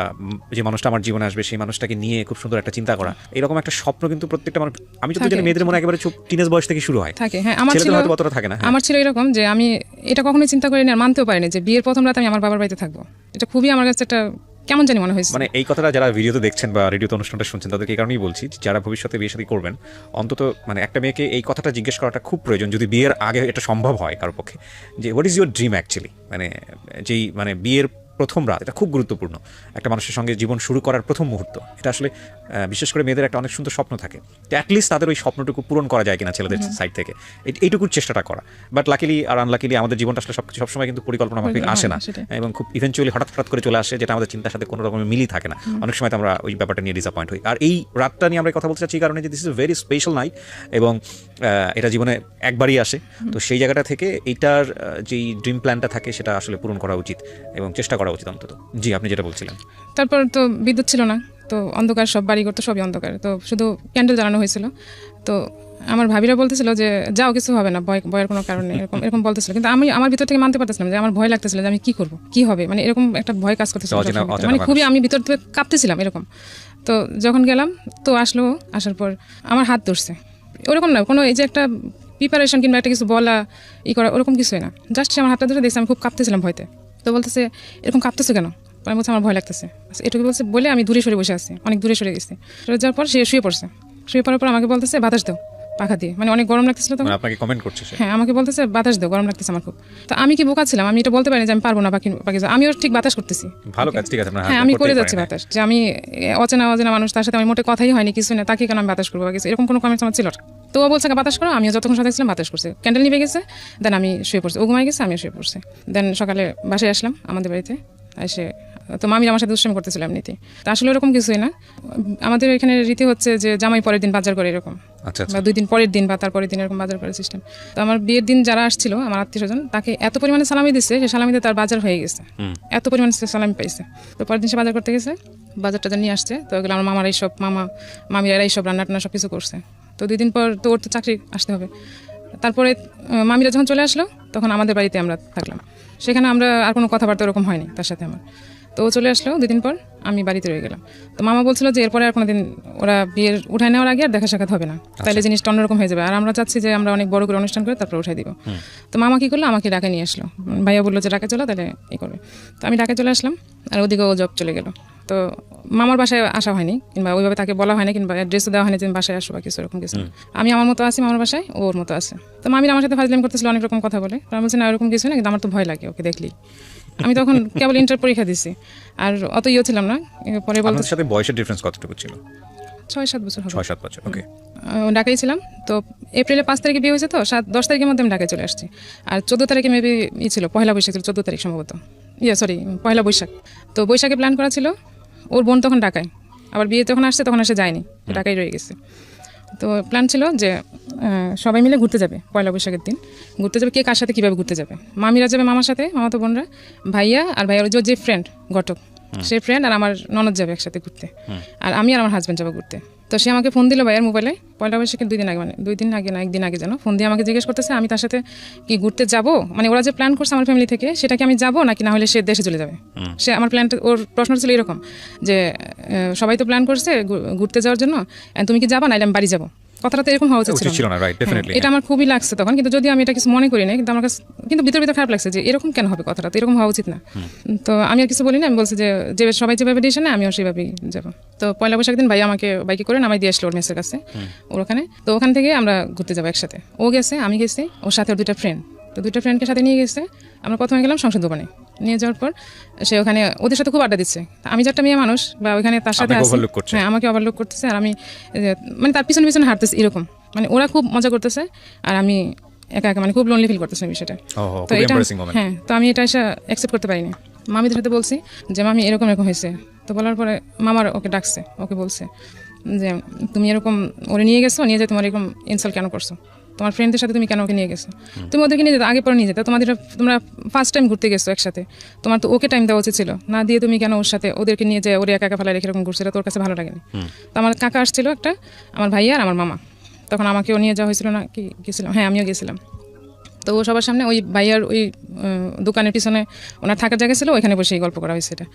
যে মানুষটা আমার জীবনে আসবে সেই মানুষটাকে নিয়ে খুব সুন্দর একটা চিন্তা করা, এরকম একটা স্বপ্ন কিন্তু প্রত্যেকটা মানুষ, আমি যদি জানি মেয়েদের মনে একেবারে টিনেজ বয়স থেকে শুরু হয় থাকে। হ্যাঁ, আমার ছিল, হয়তো অতটা থাকে না। আমার ছিল এরকম যে আমি এটা কখনোই চিন্তা করিনি আর মানতেও পারিনি যে বিয়ের প্রথম রাতে আমি আমার বাবার বাড়িতে থাকবো। এটা খুবই আমার কাছে একটা কেমন জানি মনে হয়েছে। মানে এই কথাটা যারা ভিডিওতে দেখছেন বা রেডিওতে অনুষ্ঠানটা শুনছেন তাদেরকে এই কারণেই বলছি, যারা ভবিষ্যতে বিয়ে শাদী করবেন অন্তত মানে একটা মেয়েকে এই কথাটা জিজ্ঞেস করাটা খুব প্রয়োজন, যদি বিয়ের আগে এটা সম্ভব হয় কারোর পক্ষে, যে what is your dream actually, মানে যেই মানে বিয়ের প্রথম রাত এটা খুব গুরুত্বপূর্ণ, একটা মানুষের সঙ্গে জীবন শুরু করার প্রথম মুহূর্ত, এটা আসলে বিশেষ করে মেয়েদের একটা অনেক সুন্দর স্বপ্ন থাকে, তো অ্যাটলিস্ট তাদের ওই স্বপ্নটুকু পূরণ করা যায় কিনা ছেলেদের সাইড থেকে, এইটুকুর চেষ্টাটা করা। বাট লাকিলি আর আনলাকিলি আমাদের জীবনটা আসলে সবসময় কিন্তু পরিকল্পনা মাফিক আসে না, এবং খুব ইভেনচুয়ালি হঠাৎ করে চলে আসে, যেটা আমাদের চিন্তার সাথে কোনো রকমের মিলই থাকে না। অনেক সময় তো আমরা ওই ব্যাপারটা নিয়ে ডিসঅ্যাপয়েন্ট হই। আর এই রাতটা নিয়ে আমরা কথা বলতে চাচ্ছি এই কারণে যে this is very special night, এবং এটা জীবনে একবারই আসে, তো সেই জায়গাটা থেকে এইটার যেই ড্রিম প্ল্যানটা থাকে সেটা আসলে পূরণ করা উচিত এবং চেষ্টা করা উচিত অন্তত। জি, আপনি যেটা বলছিলেন। তারপর তো বিদ্যুৎ ছিল না, তো অন্ধকার, সব বাড়ি ঘর তো সবই অন্ধকার, তো শুধু ক্যান্ডেল জ্বালানো হয়েছিল। তো আমার ভাবিরা বলতেছিল যে যাও, কিছু হবে না, ভয়ের কোনো কারণ নেই, এরকম বলতেছিল, কিন্তু আমি আমার ভিতর থেকে মানতে পারতেছিলাম যে আমার ভয় লাগতেছিল যে আমি কি করবো, কি হবে, মানে এরকম একটা ভয় কাজ করতেছিল, মানে খুবই আমি ভিতর থেকে কাঁপতেছিলাম এরকম। তো যখন গেলাম তো আসার পর আমার হাত ধরছে, ওরকম না কোনো এই যে একটা প্রিপারেশন কিংবা একটা কিছু বলা করা ওরকম কিছুই না, জাস্ট আমার হাতটা ধরে দেখছি, আমি খুব কাঁপতেছিলাম ভয়তে। তো বলতেছে এরকম কাঁপতেছে কেন, আমি বলছি আমার ভয় লাগতেছে, এটুকু বলছে বলে আমি দূরে সরে বসে আছি, অনেক দূরে সরে গেছি। সরে যাওয়ার পর সে শুয়ে পড়ছে, শুয়ে পড়ার পর আমাকে বলতেছে বাতাস দাও, পাখা দিয়ে, মানে অনেক গরম লাগতেছিল তখন। মানে আপনাকে কমেন্ট করছে সে? হ্যাঁ, আমাকে বলতেছে বাতাস দাও, গরম লাগতেছে আমার খুব। তো আমি কি বোকা ছিলাম, আমি এটা বলতে পারি যে আমি পারবো না বাকি বাকি, আমিও ঠিক বাতাস করতেছি। ভালো কাজ, ঠিক আছে, আপনার হ্যাঁ, husband আমি করে করতেই যাচ্ছি পারে না। বাতাস, যে আমি অচেনা অচেনা মানুষ, তার সাথে আমি মোটে কথাই হয়নি, কিছু না, তাকে কেন আমি বাতাস করবো বা কিছু এরকম কোনো কমেন্টস আমার ছিল না। তো ও বলছে বাতাস করো, আমিও যতক্ষণ সাথে ছিলাম বাতাস করছে, ক্যান্ডেল নিভে গেছে, দেন আমি শুয়ে পড়ছি, ও ঘুমাই গেছে, আমিও শুয়ে পড়ছি। দেন সকালে বাসায় আসলাম আমাদের বাড়িতে এসে, তো মামির আমার সাথে দুষ্টামি করতেছিল এমনিতে। তো আসলে এরকম কিছুই না, আমাদের এখানে রীতি হচ্ছে যে জামাই পরের দিন বাজার করে এরকম, আচ্ছা আচ্ছা। বা 2 দিন পরের দিন বা তারপরের দিন এরকম বাজার করার সিস্টেম। তো আমার বিয়ের দিন যারা আসছিল আমার আত্মীয় স্বজন, তাকে এত পরিমাণে সালামি দিচ্ছে, সে সালামিতে তার বাজার হয়ে গেছে, এত পরিমাণে সে সালামি পাইছে। তো পরের দিন সে বাজার করতে গেছে, বাজার টাজার নিয়ে আসছে, তো ওগুলো আমার মামার এইসব মামিরা এইসব রান্না টান্না সব কিছু করছে। তো 2 দিন পর তো ওর তো চাকরি আসতে হবে। তারপরে মামিরা যখন চলে আসলো তখন আমাদের বাড়িতে আমরা থাকলাম, সেখানে আমরা আর কোনো কথাবার্তা ওরকম হয়নি তার সাথে আমার। তো ও চলে আসলো 2 দিন পর, আমি বাড়িতে রয়ে গেলাম। তো মামা বলছিল যে এরপরে আর কোনোদিন ওরা বিয়ের উঠায় নেওয়ার আগে আর দেখা সাক্ষাৎ হবে না, তাইলে জিনিসটা অন্যরকম হয়ে যাবে, আর আমরা চাচ্ছি যে আমরা অনেক বড় করে অনুষ্ঠান করে তারপর উঠাই দিব। তো মামা কি করলো, আমাকে ডাকে নিয়ে আসলো, ভাইয়া বললো যে ডাকে চলো, তাহলে ই করবে। তো আমি ডাকে চলে আসলাম, আর ওদিকে ও জব চলে গেল। তো মামার বাসায় আসা হয়নি, কিংবা ওইভাবে তাকে বলা হয়নি, কিংবা অ্যাড্রেসও দেওয়া হয়নি যে বাসায় আসো বা কিছু এরকম কিছু। আমি আমার মতো আছি মামার বাসায়, ওর মতো আছে। তো মামির আমার সাথে ফাজলামি করতেছিল অনেক রকম কথা বলে, আমি বলছি না এরকম কিছু না, কিন্তু আমার তো ভয় লাগে ওকে দেখলি। আমি তখন কেবল ইন্টার পরীক্ষা দিছি, আর অত ইয়ে ছিলাম না। পরে বলতে আপনাদের সাথে বয়সের ডিফারেন্স কতটুকু ছিল? 6-7 বছর হবে। 6-7 বছর, ওকে। ঢাকায় ছিলাম। তো এপ্রিলে 5 তারিখে বিয়ে হয়েছে, তো 10 তারিখের মধ্যে আমি ঢাকায় চলে আসছি। আর 14 তারিখে মেবি ছিল, পয়লা বৈশাখ ছিল 14 তারিখ সম্ভবত, পয়লা বৈশাখ। তো বৈশাখে প্ল্যান করা ছিল, ওর বোন তখন ঢাকায়, আবার বিয়ে যখন আসছে তখন এসে যায়নি, ঢাকায় রয়ে গেছে। তো প্ল্যান ছিল যে সবাই মিলে ঘুরতে যাবে পয়লা বৈশাখের দিন, ঘুরতে যাবে, কে কার সাথে কীভাবে ঘুরতে যাবে। মামিরা যাবে মামার সাথে, মামাতো বোনরা, ভাইয়া আর ভাইয়ার যে ফ্রেন্ড ঘটক, সে ফ্রেন্ড আর আমার ননদ যাবে একসাথে ঘুরতে, আর আমি আর আমার হাজব্যান্ড যাবো ঘুরতে। তো সে আমাকে ফোন দিল ভাইয়ের মোবাইলে পয়লা বৈশাখের 2 দিন আগে, মানে 2 দিন আগে না 1 দিন আগে যেন, ফোন দিয়ে আমাকে জিজ্ঞেস করতেছে আমি তার সাথে কি ঘুরতে যাব, মানে ওরা যে প্ল্যান করছে আমার ফ্যামিলি থেকে, সেটা কি আমি যাবো নাকি না হলে সে দেশে চলে যাবে। সে আমার প্ল্যানটা, ওর প্রশ্ন ছিল এরকম যে সবাই তো প্ল্যান করছে ঘুরতে যাওয়ার জন্য, তুমি কি যাবা নাইলে আমি বাড়ি যাবো। কথাটা তো এরকম হওয়া উচিত ছিল না, রাইট? ডেফিনেটলি এটা আমার খুবই লাগছে তখন, কিন্তু যদি আমি এটা কিছু মনে করি না, কিন্তু আমার কাছে কিন্তু ভিতর ভিতর খারাপ লাগছে যে এরকম কেন হবে, কথাটা তো এরকম হওয়া উচিত না। তো আমি আর কিছু বলি না, আমি বলছি যে সবাই যেভাবে ডিসিশন নেয় আমিও সেভাবেই যাবো। তো পয়লা বৈশাখ দিন ভাই আমাকে বাইকে করে নামাই দিয়ে আসলো ওর মেসের কাছে, ওর ওখানে। তো ওখান থেকে আমরা ঘুরতে যাবো একসাথে, ও গেছে, আমি গেছি, ওর সাথে ওর 2টা ফ্রেন্ড। তো 2টা ফ্রেন্ডকে সাথে নিয়ে গেছে। আমরা প্রথমে গেলাম সংসদ ভবনে, নিয়ে যাওয়ার পর সে ওখানে ওদের সাথে খুব আড্ডা দিচ্ছে। আমি যে একটা মেয়ে মানুষ বা ওখানে তার সাথে আছি, হ্যাঁ আমাকে ওভারলুক করতেছে, আর আমি মানে তার পিছনে পিছনে হাঁটতেছি এরকম, মানে ওরা খুব মজা করতেছে আর আমি একা একা, মানে খুব লোনলি ফিল করতেছি বিষয়টা। তো এটা হ্যাঁ, তো আমি এটা এসে অ্যাকসেপ্ট করতে পারিনি। মামিদের সাথে বলছি যে মামি এরকম এরকম হয়েছে। তো বলার পরে মামার ওকে ডাকছে, ওকে বলছে যে তুমি এরকম ওরে নিয়ে গেছো, নিয়ে যেয়ে তোমার এরকম ইনসাল্ট কেন করছো, তোমার ফ্রেন্ডদের সাথে তুমি কেন ওকে নিয়ে গেছো, তুমি ওদেরকে নিয়ে যেতে আগে পরে নিয়ে যেতে, তোমরা ফার্স্ট টাইম ঘুরতে গেছো একসাথে, তোমার তো ওকে টাইম দেওয়া উচিত ছিল, না দিয়ে তুমি কেন ওর সাথে ওদেরকে নিয়ে যায়, ওরে একা একা ফেলা রেখে এরকম ঘুরছে, তোর কাছে ভালো লাগেনি। তো আমার কাকা আসছিল একটা, আমার ভাইয়া আর আমার মামা, তখন আমাকেও নিয়ে যাওয়া হয়েছিল না কি গেছিলাম, হ্যাঁ আমিও গেছিলাম। তো ও সবার সামনে ওই ভাইয়ার ওই দোকানের পিছনে ওনার থাকার জায়গা ছিল, ওইখানে বসে এই গল্প করা হয়েছে, এটা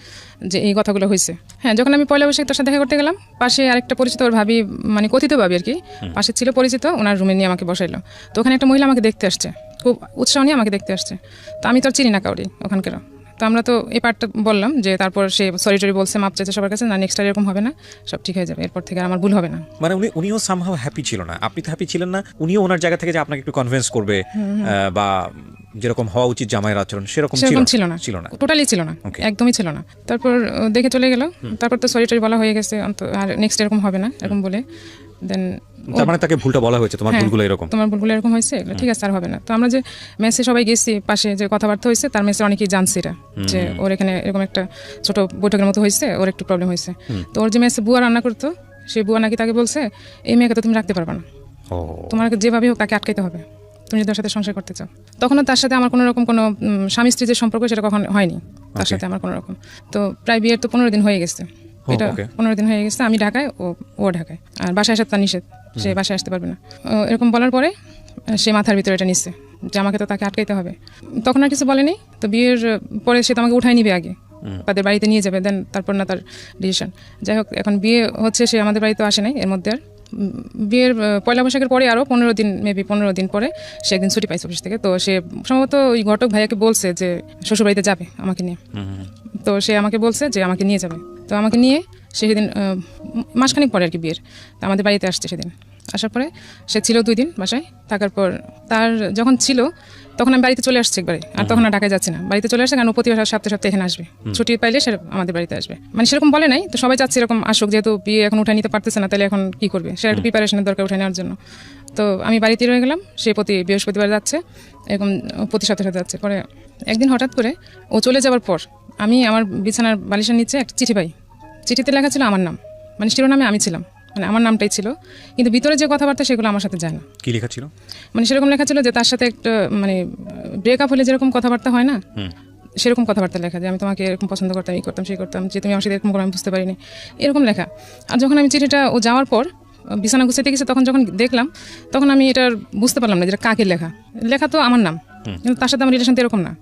যে এই কথাগুলো হয়েছে। হ্যাঁ, যখন আমি পয়লা বৈশাখ তার সাথে দেখা করতে গেলাম, পাশে আরেকটা পরিচিত ওর ভাবি, মানে কথিত ভাবি আর কি, পাশে ছিল পরিচিত, ওনার রুমে নিয়ে আমাকে বসাইলো। তো ওখানে একটা মহিলা আমাকে দেখতে আসছে, খুব উৎসাহ নিয়ে আমাকে দেখতে আসছে। তো আমি তো আর চিনি না কাউরি ওখানকার। তো আমরা তো এই পার্টটা বললাম যে তারপর সে সরি টরি বলছে, মাপ চাইছে সবার কাছে, না নেক্সট টাইম এরকম হবে না, সব ঠিক হয়ে যাবে, এরপর থেকে আর আমার ভুল হবে না। মানে উনিও সামহাউ হ্যাপি ছিল না, আপনি তো হ্যাপি ছিলেন না, উনিও ওনার জায়গা থেকে যে আপনাকে একটু কনভিন্স করবে বা যেরকম হওয়া উচিত জামাইয়ের আচরণ সেরকম ছিল না, টোটালি ছিল না, একদমই ছিল না। তারপর দেখে চলে গেল, তারপর তো সরি টরি বলা হয়ে গেছে, আর নেক্সট এরকম হবে না এরকম বলে। দেন তার মানে তাকে ভুলটা বলা হয়েছে, তোমার ভুলগুলো এরকম হয়েছে, ঠিক আছে আর হবে না। তো আমরা যে মেসে সবাই গেছি, পাশে যে কথাবার্তা হয়েছে, তার মেসে অনেকেই জানছে এটা, যে ওর এখানে এরকম একটা ছোট বৈঠকের মতো হয়েছে, ওর একটু প্রবলেম হয়েছে। তো ওর যে মেসে বুয়া রান্না করতো, সেই বুয়া নাকি তাকে বলছে এই মেয়েকে তো তুমি রাখতে পারবে না, তোমার যেভাবে হোক তাকে আটকাইতে হবে, তুমি যদি তার সাথে সংসার করতে চাও। তখনও তার সাথে আমার কোনো রকম কোনো স্বামী স্ত্রীর যে সম্পর্ক সেটা কখন হয়নি তার সাথে আমার কোনো রকম। তো প্রায় বিয়ের তো 15 দিন হয়ে গেছে, এটা 15 দিন হয়ে গেছে, আমি ঢাকায়, ও ঢাকায়, আর বাসায় আসার তার নিষেধ, সে বাসায় আসতে পারবে না। এরকম বলার পরে সে মাথার ভিতরে এটা নিচ্ছে যে আমাকে তো তাকে আটকাইতে হবে। তখন আর কিছু বলেনি। তো বিয়ের পরে সে তো আমাকে উঠাই নিবে আগে, তাদের বাড়িতে নিয়ে যাবে, দেন তারপর না তার ডিসিশন। যাই হোক, এখন বিয়ে হচ্ছে, সে আমাদের বাড়িতে আসে নাই এর মধ্যে। আর বিয়ের পয়লা বৈশাখের পরে আরও 15 দিন পরে সে একদিন ছুটি পাইছে অফিস থেকে। তো সে সম্ভবত ওই ঘটক ভাইয়াকে বলছে যে শ্বশুরবাড়িতে যাবে আমাকে নিয়ে। তো সে আমাকে বলছে যে আমাকে নিয়ে যাবে। তো আমাকে নিয়ে সেদিন মাসখানেক পরে আর কি বিয়ের, তো আমাদের বাড়িতে আসছে সেদিন। আসার পরে সে ছিল 2 দিন বাসায় থাকার পর তার যখন ছিল তখন আমি বাড়িতে চলে আসছি একবারে, আর তখন আর ঢাকায় যাচ্ছি না, বাড়িতে চলে আসছে কারণ প্রতি সপ্তাহে এখানে আসবে, ছুটি পাইলে সে আমাদের বাড়িতে আসবে। মানে সেরকম বলে নাই, তো সবাই চাচ্ছে এরকম আসুক, যেহেতু বিয়ে এখন উঠে নিতে পারতেছে না, তাহলে এখন কি করবে, সে একটা প্রিপারেশনের দরকার উঠে নেওয়ার জন্য। তো আমি বাড়িতে রয়ে গেলাম, সে প্রতি বৃহস্পতিবার যাচ্ছে, এরকম প্রতি সপ্তাহে যাচ্ছে। পরে একদিন হঠাৎ করে ও চলে যাওয়ার পর আমি আমার বিছানার বালিশের নিচে একটা চিঠি পাই। চিঠিতে লেখা ছিল আমার নাম, মানে শিরোনামে আমি ছিলাম, মানে আমার নামটাই ছিল, কিন্তু ভিতরে যে কথাবার্তা সেগুলো আমার সাথে যায় না। কি লেখা ছিল? মানে সেরকম লেখা ছিল যে তার সাথে একটা মানে ব্রেকআপ হলে যেরকম কথাবার্তা হয় না, সেরকম কথাবার্তা লেখা, যে আমি তোমাকে এরকম পছন্দ করতাম, এই করতাম সেই করতাম, যে তুমি আমার সাথে এরকম করে আমি বুঝতে পারিনি, এরকম লেখা। আর যখন আমি চিঠিটা ও যাওয়ার পর বিছানা গুছাইতে গেছে, তখন যখন দেখলাম, তখন আমি এটা বুঝতে পারলাম না যেটা কাকে লেখা। লেখা তো আমার নাম, কিন্তু তার সাথে আমার রিলেশন তো এরকম না।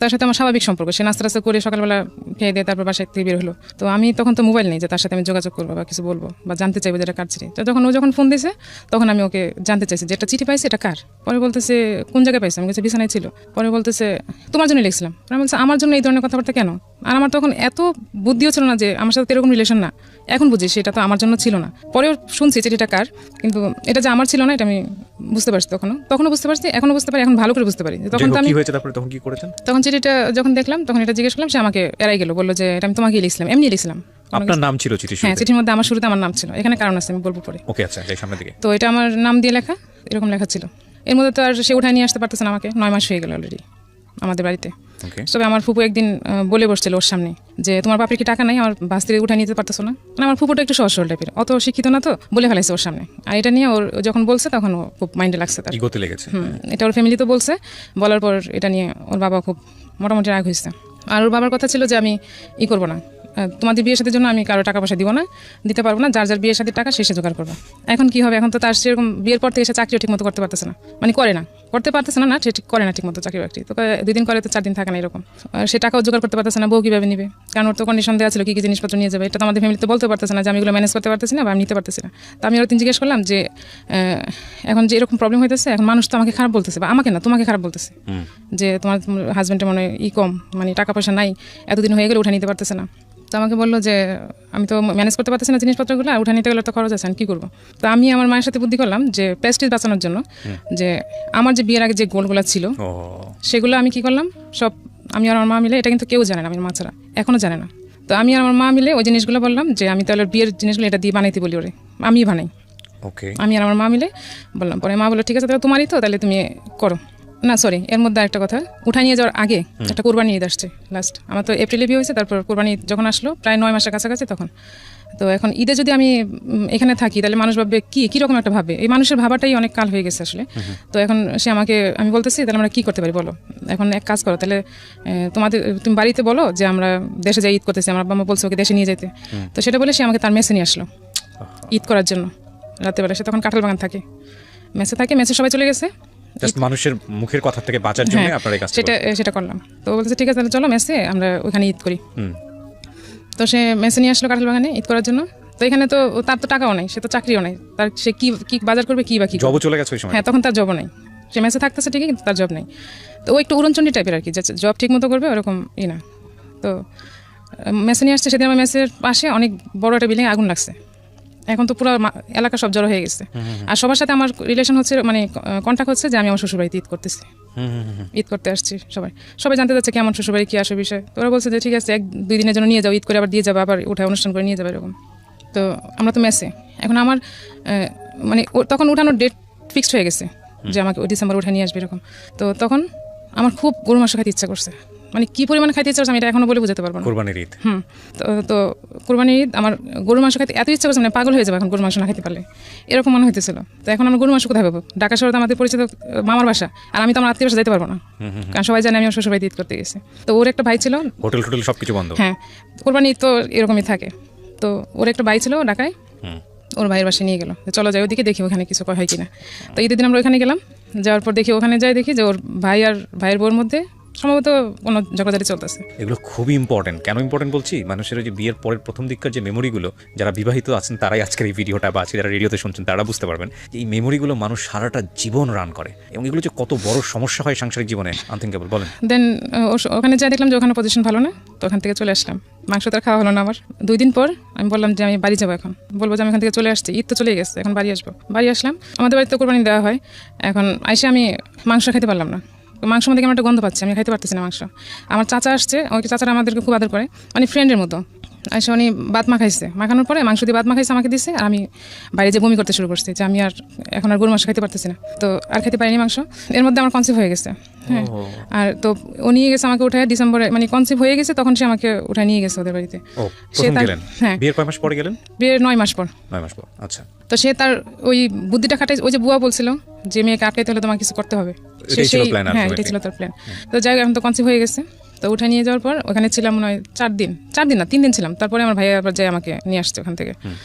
তার সাথে আমার স্বাভাবিক সম্পর্ক, সে নাস্তা রাস্তা করে সকালবেলা খেয়ে দিয়ে তারপর বাসায় থেকে বের হলো। তো আমি তখন তো মোবাইল নেই যে তার সাথে আমি যোগাযোগ করবো বা কিছু বলবো বা জানতে চাইবো যেটা কার চিঠি। তো যখন ফোন দিয়েছে তখন আমি ওকে জানতে চাইছি যে একটা চিঠি পাইছে এটা কার। পরে বলতেছে কোন জায়গায় পাইছে, আমি কাছে বিছানায় ছিল। পরে বলতেছে তোমার জন্য লিখছিলাম। আমি বলছি আমার জন্য এই ধরনের কথাবার্তা কেন? আর আমার তখন এত বুদ্ধিও ছিল না যে আমার সাথে এরকম রিলেশন না, এখন বুঝি সেটা তো আমার জন্য ছিল না। পরেও শুনছি চিঠিটা কার, কিন্তু এটা যে আমার ছিল না এটা আমি বুঝতে পারছি, তখনও বুঝতে পারছি, এখনো বুঝতে পারি, এখন ভালো করে বুঝতে পারি। তখন তো আমি কি হয়েছে তারপরে, তখন কি করেছেন? তখন চিঠিটা যখন দেখলাম তখন এটা জিজ্ঞেস করলাম, সে আমাকে এড়াই গেল, বললো যে এটা আমি তোমাকে লিখছিলাম, এমনি লিখছিলাম। আপনার নাম ছিল চিঠি? হ্যাঁ, চিঠির মধ্যে আমার শুরুতে আমার নাম ছিল, এখানে কারণ আছে আমি বলবো পরে। ওকে, আচ্ছা, এই সামনের দিকে। তো এটা আমার নাম দিয়ে লেখা, এরকম লেখা ছিল। এর মধ্যে তো আর সে উঠায় নিয়ে আসতে পারতেছে না আমাকে, 9 মাস হয়ে গেল অলরেডি আমাদের বাড়িতে। তবে আমার ফুপু একদিন বলে বসছিল ওর সামনে যে তোমার বাপের কি টাকা নাই, আমার বাস থেকে উঠায় নিতে পারতেছো না। মানে আমার ফুপুটা একটু সহজ সরল টাইপের, অত শিক্ষিত না, তো বলে ফেলাইছে ওর সামনে। আর এটা নিয়ে ওর যখন বলছে তখন ও খুব মাইন্ডে লাগছে, তার ইগোতে লেগেছে। এটা ওর ফ্যামিলি তো বলছে, বলার পর এটা নিয়ে ওর বাবা খুব মোটামুটি রাগ হয়েছে। আর ওর বাবার কথা ছিল যে আমি করবো না, তোমাদের বিয়ের সাথে জন্য আমি কারো টাকা পয়সা দিব না, দিতে পারবো না, যার যার বিয়ের সাথে টাকা শেষে জোগাড় করবো। এখন কি হবে, এখন তো তার সেরকম বিয়ের পর থেকে সে চাকরিও ঠিক মতো করতে পারতেছে না, মানে করতে পারতেছে না, সে ঠিক করে না ঠিক মতো চাকরি বাকরি। তো 2 দিন করে তো 4 দিন থাকে না এরকম। আর সে টাকাও জোগাড় করতে পারতেছে না, বউ কীভাবে নিবে, কারণ ওর তো কন্ডিশন দেওয়া ছিল কি কি জিনিসপত্র নিয়ে যাবে, এটা তো আমাদের ফ্যামিলিতে বলতে পারতেছে না যে আমি এগুলো ম্যানেজ করতে পারতেছি না বা আমি নিতে পারতেছি না। তো আমি ওর জিজ্ঞেস করলাম যে এখন যে এরকম প্রবলেম হইতেছে, এখন মানুষ তো আমাকে খারাপ বলতেছে, বা আমাকে না তোমাকে খারাপ বলতেছে, যে তোমার হাজব্যান্ডের মনে কম, মানে টাকা পয়সা নাই, এতদিন হয়ে গেলে উঠে নিতে পারতেছে না। তো আমাকে বললো যে আমি তো ম্যানেজ করতে পারতেছি না জিনিসপত্রগুলো, আর উঠে নিতে গেলে তো খরচ আছে, আমি কী করবো। তো আমি আমার মায়ের সাথে বুদ্ধি করলাম যে প্রেস্টিজ বাঁচানোর জন্য, যে আমার যে বিয়ের আগে যে গোলগুলো ছিল সেগুলো আমি কি করলাম, সব আমি আর আমার মা মিলে, এটা কিন্তু কেউ জানে না, আমার মা ছাড়া এখনও জানে না। তো আমি আর আমার মা মিলে ওই জিনিসগুলো বললাম যে আমি তাহলে বিয়ের জিনিসগুলো এটা দিয়ে বানাইতে বলি, ওরে আমি বানাই। আমি আর আমার মা মিলে বললাম। পরে মা বললো ঠিক আছে তাহলে তোমারই তো, তাহলে তুমি করো না। সরি, এর মধ্যে একটা কথা, উঠা নিয়ে যাওয়ার আগে একটা কোরবানি ঈদ আসছে লাস্ট, আমার তো এপ্রিলে বিয়ে হয়েছে, তারপর কোরবানি ঈদ যখন আসলো প্রায় 9 মাসের কাছাকাছি তখন। তো এখন ঈদে যদি আমি এখানে থাকি তাহলে মানুষ ভাববে কীরকম একটা ভাববে, এই মানুষের ভাবাটাই অনেক কাল হয়ে গেছে আসলে। তো এখন সে আমাকে, আমি বলতেছি তাহলে আমরা কী করতে পারি বলো, এখন এক কাজ করো, তাহলে তুমি বাড়িতে বলো যে আমরা দেশে যাই ঈদ করতেছি, আমার বাবা বলছে ওকে দেশে নিয়ে যেতে। তো সেটা বলে সে আমাকে তার মেসে নিয়ে আসলো ঈদ করার জন্য রাতেবেলা। সে তখন কাঁঠাল বাগান থাকে, মেসে থাকে, মেসে সবাই চলে গেছে, মানুষের মুখের কথা থেকে বাঁচার জন্য আপনার এই কাজটা সেটা করলাম। তো বলতেছে ঠিক আছে তাহলে চলো মেসে আমরা ওখানে ঈদ করি। তো সে মেসে নিয়ে আসলো কাঁঠাল বাগানে ঈদ করার জন্য। তো এখানে তো তার তো টাকাও নাই, সে তো চাকরিও নাই, তার সে কি বাজার করবে, কি বা কি জবও চলে গেছে ওই সময়। হ্যাঁ, তখন তার জবও নাই, সে মেসে থাকতেছে ঠিকই কিন্তু তার জব নেই। তো ও একটু উড়নচণ্ডী টাইপের আর কি, যে জব ঠিক মতো করবে ওরকম না। তো মেসে নিয়ে আসছে, সেদিন আমার মেসের পাশে অনেক বড় একটা বিল্ডিং আগুন লাগছে, এখন তো পুরো এলাকা সব জড়ো হয়ে গেছে। আর সবার সাথে আমার রিলেশন হচ্ছে, মানে কন্ট্যাক্ট হচ্ছে যে আমি আমার শ্বশুরবাড়িতে ঈদ করতেছি, ঈদ করতে আসছি। সবাই জানতে চাচ্ছে কেমন শ্বশুরবাড়ি, কী আসে বিষয়। তো ওরা বলছে যে ঠিক আছে 1-2 দিনের জন্য নিয়ে যাও, ঈদ করে আবার দিয়ে যাবে, আবার উঠে অনুষ্ঠান করে নিয়ে যাবে এরকম। তো আমরা তো মেসে, এখন আমার মানে তখন উঠানোর ডেট ফিক্সড হয়ে গেছে যে আমাকে ওই ডিসেম্বর উঠে নিয়ে আসবে এরকম। তো তখন আমার খুব গরু মাংস খাইতে ইচ্ছা করছে, মানে কি পরিমাণে খাইতে ইচ্ছা করছে আমি এটা এখনো বলে বোঝাতে পারবো না। কোরবানির ঈদ। তো কোরবানির ঈদ আমার গরু মাংস খাইতে এত ইচ্ছা করছে, মানে পাগল হয়ে যাবে এখন গরু মাংস না খাইতে পারলে, এরকম মনে হইতেছিল। তো এখন আমরা গরু মাংস কোথায় পাবো, ঢাকা শহরে আমাদের পরিচিত মামার বাসা, আর আমি তো আমার আত্মীয় বাসা যেতে পারবো না, কারণ সবাই জানে আমি আমার শ্বশুরবাড়িতে ঈদ করতে গেছি। তো ওর একটা ভাই ছিল, হোটেল সবকিছু বন্ধ। হ্যাঁ, কোরবানি ঈদ তো এরকমই থাকে। তো ওর একটা ভাই ছিল ঢাকায়, ওর ভাইয়ের বাসায় নিয়ে গেল, চলো যাই ওদিকে দেখি ওখানে কিছু হয় কিনা। তো ঈদের দিন আমরা ওখানে গেলাম, যাওয়ার পর দেখি ওখানে যাই দেখি যে ওর ভাই আর ভাইয়ের বউর মধ্যে সম্ভবত কোনো ঝগড়াঝাটি চলতেছে। এগুলো খুবই ইম্পর্টেন্ট। কেন ইম্পর্টেন্ট বলছি, মানুষের ওই যে বিয়ের পরের প্রথম দিককার যে মেমোরিগুলো, যারা বিবাহিত আছেন তারাই আজকের এই ভিডিওটা বা আজকে যারা রেডিওতে শুনছেন তারা বুঝতে পারবেন যে এই মেমোরিগুলো মানুষ সারাটা জীবন রান করে এবং এগুলো যে কত বড় সমস্যা হয় সাংসারিক জীবনে আনথিঙ্কেবল। বলেন। দেন ওখানে যাই দেখলাম যে ওখানে পজিশন ভালো না, তো ওখান থেকে চলে আসলাম। মাংস তো আর খাওয়া হলো না আমার। 2 দিন পর আমি বললাম যে আমি বাড়ি যাবো, এখন বলবো যে আমি এখান থেকে চলে আসছি, ঈদ তো চলে গেছে, এখন বাড়ি আসবো। বাড়ি আসলাম, আমাদের বাড়িতে কোরবানি দেওয়া হয়। এখন আইসে আমি মাংস খেতে পারলাম না, মাংস মধ্যে কেমন একটা গন্ধ পাচ্ছি, আমি খাইতে পারতেছি না মাংস। আমার চাচা আসছে, ওই চাচারা আমাদেরকে খুব আদর করে, মানে ফ্রেন্ডের মতো। আসে উনি বাদ মাখাইছে, মাখানোর পরে মাংস দিয়ে বাদ মাখাইছে, আমাকে দিছে। আর আমি বাইরে যে বমি করতে শুরু করছি যে আমি আর এখন আর গরু মাংস খাইতে পারতেছি না, তো আর খেতে পারিনি মাংস। এর মধ্যে আমার কনসিভ হয়ে গেছে। হ্যাঁ, আর তো ও নিয়ে গেছে আমাকে উঠায় ডিসেম্বরে, মানে কনসিভ হয়ে গেছে তখন সে আমাকে উঠায় নিয়ে গেছে ওদের বাড়িতে। হ্যাঁ, বিয়ের কয় মাস পরে গেলেন? বিয়ের 9 মাস পর। 9 মাস পর, আচ্ছা। তো সে তার ওই বুদ্ধিটা খাটাই, ওই যে বুয়া বলছিল যে মেয়েকে আটকাইতে হলে তোমার কিছু করতে হবে, এটাই ছিল প্ল্যান। হ্যাঁ, এটাই ছিল তার প্ল্যান। তো যাই হোক, এখন তো কনসিভ হয়ে গেছে, তো উঠে নিয়ে যাওয়ার পর ওখানে ছিলাম মনে হয় 4 দিন না 3 দিন ছিলাম। তারপরে আমার ভাইয়া আবার যাই আমাকে নিয়ে আসছে ওখান থেকে।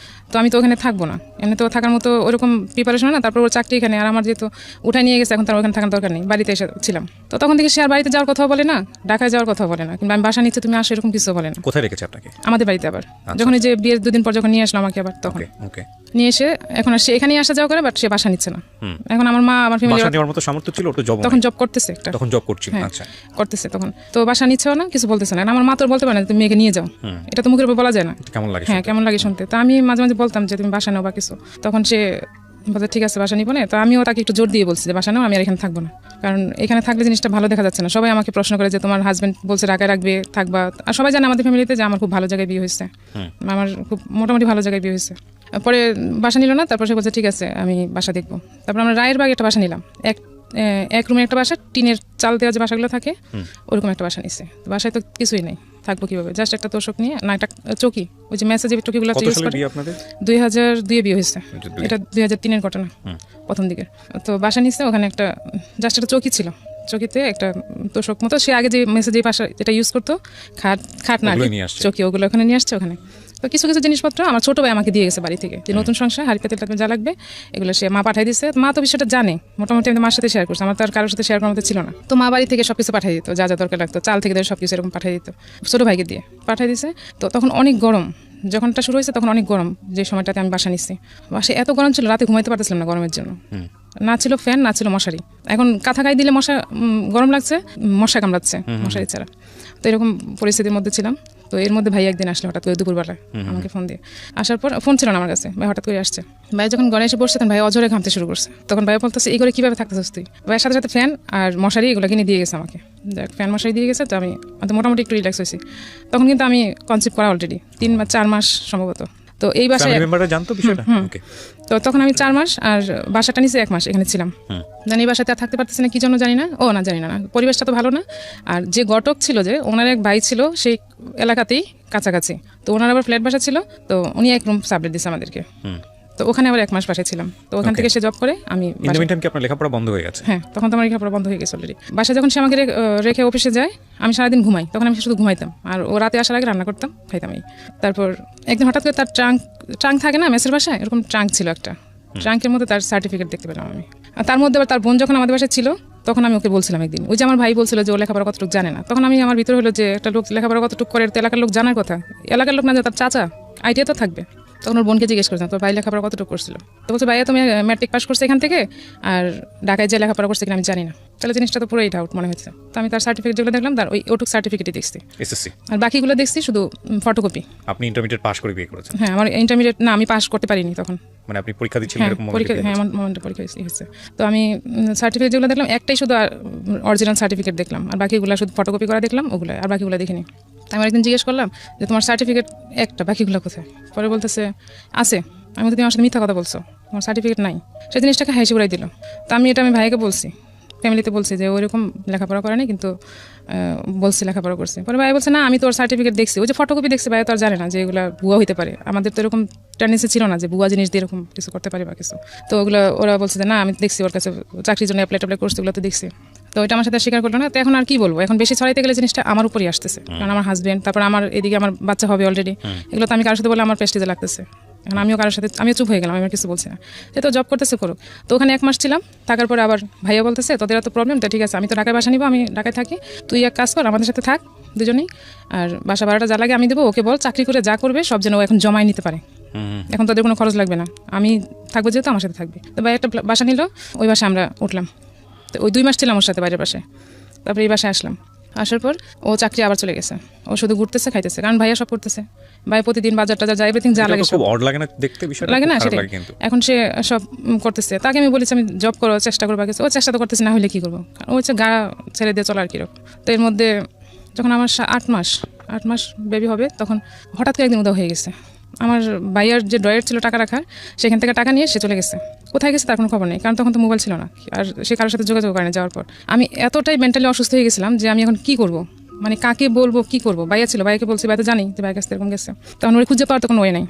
তো আমি তো ওখানে থাকবো না, এমনি তো থাকার মতো ওরকম প্রিপারেশন না। তারপর ওর চাকরি এখানে, আর আমার যেহেতু উঠে নিয়ে গেছে, এখন তার ওখানে থাকার দরকার নেই, বাড়িতে এসে ছিলাম। তো তখন থেকে সে আর বাড়িতে যাওয়ার কথা বলে না, ঢাকায় যাওয়ার কথা বলে না, কিংবা আমি বাসা নিচ্ছে তুমি আসো এরকম কিছু বলে না। কোথায় রেখেছে আপনাকে? আমাদের বাড়িতে। আবার যখন এই যে বিয়ের 2 দিন পর যখন নিয়ে আসলো আমাকে, আবার তখন নিয়ে এসে এখন আর সে এখানেই আসা যাওয়া করে, বাট সে বাসা নিচ্ছে না। এখন আমার মা, আমার ফ্যামিলি নেওয়ার মতো সামর্থ্য ছিল, তখন জব করতেছে একটা, তখন জব করছিল। আচ্ছা, করতেছে তখন, তো বাসা নিচ্ছেও না, কিছু বলতেছে না। আমার মা তো বলতে পারে না তুমি মেয়েকে নিয়ে যাও, এটা তো মুখের উপর বলা যায় না। কেমন লাগে? হ্যাঁ, কেমন লাগে শুনতে। তো আমি মাঝে মাঝে বলতাম যে তুমি বাসা নাও বা কিছু, তখন সে বলতে ঠিক আছে বাসা নিবো না। তো আমিও তাকে একটু জোর দিয়ে বলছি যে বাসা নাও, আমি আর এখানে থাকবো না, কারণ এখানে থাকলে জিনিসটা ভালো দেখা যাচ্ছে না। সবাই আমাকে প্রশ্ন করে যে তোমার হাজবেন্ড বলছে ঢাকায় রাখবে, থাকবা। আর সবাই জানে আমাদের ফ্যামিলিতে যে আমার খুব ভালো জায়গায় বিয়ে হয়েছে, আমার খুব মোটামুটি ভালো জায়গায় বিয়ে হয়েছে। পরে বাসা নিল না, তারপর সে বলছে ঠিক আছে আমি বাসা দেখবো। তারপর আমরা রায়েরবাগে একটা বাসা নিলাম, এক রুমের একটা বাসা, টিনের চাল দেওয়া যে বাসাগুলো থাকে ওরকম একটা বাসা নিচ্ছে। বাসায় তো কিছুই নেই, থাকবো কিভাবে? জাস্ট একটা তোষক নিয়ে, না একটা চৌকি, ওই যে মেসে যে চৌকিগুলো ইউজ করে। 2002 বিয়ে হয়েছে, এটা 2003-এর ঘটনা, প্রথম দিকে। তো বাসা নিচ্ছে, ওখানে একটা জাস্ট একটা চৌকি ছিল, চৌকিতে একটা তোষক মতো। সে আগে যে মেসে যে বাসা যেটা ইউজ করতো, খাট না চৌকি, ওগুলো ওখানে নিয়ে আসছে। ওখানে তো কিছু কিছু জিনিসপত্র আমার ছোট ভাই আমাকে দিয়ে গেছে বাড়ি থেকে, যে নতুন সংসার হাড়ি পাতিল যা লাগবে এগুলো সে মা পাঠিয়ে দিচ্ছে। মা তো বিষয়টা জানে মোটামুটি, আমি মার সাথে শেয়ার করছি, আমার তো আর কারোর সাথে শেয়ার করার মতো ছিল না। তো মা বাড়ি থেকে সবকিছু পাঠিয়ে দিত, যা যা দরকার লাগতো, চাল থেকে সবকিছু এরকম পাঠিয়ে দিত, ছোট ভাইকে দিয়ে পাঠিয়ে দিছে। তো তখন অনেক গরম, যখনটা শুরু হয়েছে তখন অনেক গরম, যে সময়টাতে আমি বাসা নিচ্ছি। বাসায় এত গরম ছিল, রাতে ঘুমাইতে পারতেছিলাম না গরমের জন্য। না ছিল ফ্যান, না ছিল মশারি। এখন কাঁথা গায়ে দিলে মশা গরম লাগছে, মশা কামড়াচ্ছে মশারি ছাড়া। তো এরকম পরিস্থিতির মধ্যে ছিলাম। তো এর মধ্যে ভাই একদিন আসলে হঠাৎ করে দুপুরবেলায় আমাকে ফোন দিয়ে, আসার পর ফোন ছিল না আমার কাছে, ভাই হঠাৎ করে আসছে। ভাই যখন ঘরে এসে বসছে তখন ভাই অজরে ঘামতে শুরু করছে। তখন ভাই বলতেছে এই করে কীভাবে থাকতেছিস তুই? ভাইয়ের সাথে সাথে ফ্যান আর মশারি এগুলো কিনে দিয়ে গেছে আমাকে, দেখ ফ্যান মশারি দিয়ে গেছে। তো আমি মোটামুটি একটু রিল্যাক্স হয়েছি। তখন কিন্তু আমি কনসিভ করা অলরেডি 3 বা 4 মাস সম্ভবত। তো এই বাসায় জানতো বিষয়টা। তো তখন আমি 4 মাস, আর বাসাটা নিচে 1 মাস এখানে ছিলাম। জানি বাসাতে আর থাকতে পারতেছি না, কি জন্য জানি না। জানি না, পরিবেশটা তো ভালো না। আর যে ঘটক ছিল, যে ওনার এক ভাই ছিল সেই এলাকাতেই কাছাকাছি, তো ওনার আবার ফ্ল্যাট বাসা ছিল, তো উনি এক রুম সাবলেট দিচ্ছে আমাদেরকে। তো ওখানে আবার 1 মাস বাসায় ছিলাম। তো ওখান থেকে সে জব করে, আমি আপনার লেখাপড়া বন্ধ হয়ে গেছে? হ্যাঁ, তখন তো আমার লেখাপড়া বন্ধ হয়ে গেছে অলরেডি। বাসায় যখন সে আমাকে রেখে অফিসে যায়, আমি সারাদিন ঘুমাই, তখন আমি শুধু ঘুমাইতাম, আর ও রাতে আসার আগে রান্না করতাম, খাইতাম। তারপর একদিন হঠাৎ করে তার ট্রাঙ্ক থাকে না মেসের বাসায়, এরকম ট্রাঙ্ক ছিল একটা, ট্রাঙ্কের মধ্যে তার সার্টিফিকেট দেখতে পেলাম আমি। আর তার মধ্যে আবার তার বোন যখন আমাদের বাসায় ছিল, তখন আমি ওকে বলছিলাম একদিন, ওই যে আমার ভাই বলছিল যে ও লেখাপড়া কতটুকু জানে না, তখন আমি আমার ভিতরে হলো যে একটা লোক লেখাপড়া কতটুকু করে, এলাকার লোক জানার কথা, এলাকার লোক না যে তার চাচা আইডিয়া তো থাকবে। তখন ওর বোনকে জিজ্ঞেস করছিলাম তোর ভাই লেখাপড়া কতটুকু করছিল, তো বলছে ভাইয়া তুমি ম্যাট্রিক পাস করছে এখান থেকে, আর ঢাকায় যে লেখাপড়া করছে কিনা আমি জানি না। তাহলে জিনিসটা তো পুরোই ডাউট মনে হচ্ছে। তো আমি তার সার্টিফিকেট যেগুলো দেখলাম, তার ওটুক সার্টিফিকেটই দেখছি, এসএসসি, আর বাকিগুলো দেখছি শুধু ফটোকপি। আপনি ইন্টারমিডিয়েট পাস করে বিয়ে করেছেন? হ্যাঁ, আমার ইন্টারমিডিয়েট না, আমি পাস করতে পারিনি তখন। মানে আপনি পরীক্ষা দিচ্ছিলেন এরকম পরীক্ষা? হ্যাঁ, মোমেন্টে পরীক্ষা হয়েছে। তো আমি সার্টিফিকেট যেগুলো দেখলাম, একটাই শুধু অরিজিনাল সার্টিফিকেট দেখলাম, আর বাকিগুলো শুধু ফটোকপি করা দেখলাম, ওগুলো আর বাকিগুলো দেখিনি। আমি একদিন জিজ্ঞেস করলাম যে তোমার সার্টিফিকেট একটা, বাকিগুলো কোথায়? পরে বলতেছে আছে। আমি তো তুমি আমার সাথে মিথ্যা কথা বলছো, তোমার সার্টিফিকেট নাই। সেই জিনিসটাকে হাসি উড়াই দিল। তো আমি ভাইকে বলছি, ফ্যামিলিতে বলছি যে ওইরকম লেখাপড়া করে নি, কিন্তু বলছি লেখাপড়া করছে। পরে ভাই বলছে না আমি তোর সার্টিফিকেট দেখছি, ওই যে ফটোকপি দেখছি, ভাই তো আর জানে না যে এগুলো ভুয়া হইতে পারে। আমাদের তো এরকম টেন্ডেন্সি ছিল না যে ভুয়া জিনিস দিয়ে এরকম কিছু করতে পারে বা কিছু। তো ওগুলো ওরা বলছে যে না আমি দেখছি, ওর কাছে চাকরির জন্য অ্যাপ্লাই করছে, ওগুলো তো দেখছি। তো এটা আমার সাথে স্বীকার করলো না। তো এখন আর কি বলবো, এখন বেশি ছড়াইতে গেলে জিনিসটা আমার উপরই আসতেছে, কারণ আমার হাজবেন্ড, তারপর আমার এদিকে আমার বাচ্চা হবে অলরেডি, এগুলো তো আমি কারোর সাথে বলে আমার প্রেস্টিজে লাগতেছে। এখন আমিও কারোর সাথে আমিও চুপ হয়ে গেলাম, আমি আর কিছু বলছি না। সে তো জব করতেছে করুক। তো ওখানে 1 মাস ছিলাম, থাকার পরে আবার ভাইয়া বলতেছে তোদের এত প্রবলেম, তো ঠিক আছে আমি তো ঢাকায় বাসা নিবো, আমি ঢাকায় থাকি, তুই এক কাজ কর আমাদের সাথে থাক দুজনেই, আর বাসা ভাড়াটা যা লাগে আমি দেবো, ওকে বল চাকরি করে যা করবে সব যেন ও এখন জমাই নিতে পারে, এখন তাদের কোনো খরচ লাগবে না, আমি থাকবো যেহেতু আমার সাথে থাকবে। তো ভাই একটা বাসা নিল, ওই বাসায় আমরা উঠলাম। তো ওই 2 মাস ছিলাম ওর সাথে বাইরের বাসায়। তারপরে এই বাসায় আসলাম, আসার পর ও চাকরি আবার চলে গেছে, ও শুধু ঘুরতেছে খাইতেছে, কারণ ভাইয়া সব করতেছে, ভাই প্রতিদিন বাজার টাজার যায়, এভরিথিং যা লাগে খুব অড লাগে না দেখতে, বিষয়টা লাগে না খারাপ সেটাই। লাগে কিন্তু। এখন সে সব করতেছে, তাকে আমি বলেছি আমি জব করো, চেষ্টা করবো কিছু, ও চেষ্টা তো করতেছে, না হলে কি করবো, ও হচ্ছে গা ছেড়ে দিয়ে চলা আর কিরকম। তো এর মধ্যে যখন আমার 8 মাস বেবি হবে, তখন হঠাৎ করে একদিন উদা হয়ে গেছে। আমার ভাইয়ার যে ড্রয়ার ছিল টাকা রাখার, সেখান থেকে টাকা নিয়ে সে চলে গেছে। কোথায় গেছে তার কোনো খবর নেই, কারণ তখন তো মোবাইল ছিল না, আর সে কারোর সাথে যোগাযোগ করে না। যাওয়ার পর আমি এতটাই মেন্টালি অসুস্থ হয়ে গেছিলাম যে আমি এখন কি করব, মানে কাকে বলবো, কি করবো। ভাইয়া ছিল, ভাইয়াকে বলছি, ভাই তো জানি যে ভাইয়ের কাছে এরকম গেছে, তখন ওরা খুঁজে পাওয়ার তো কোনো ওয়ে নাই,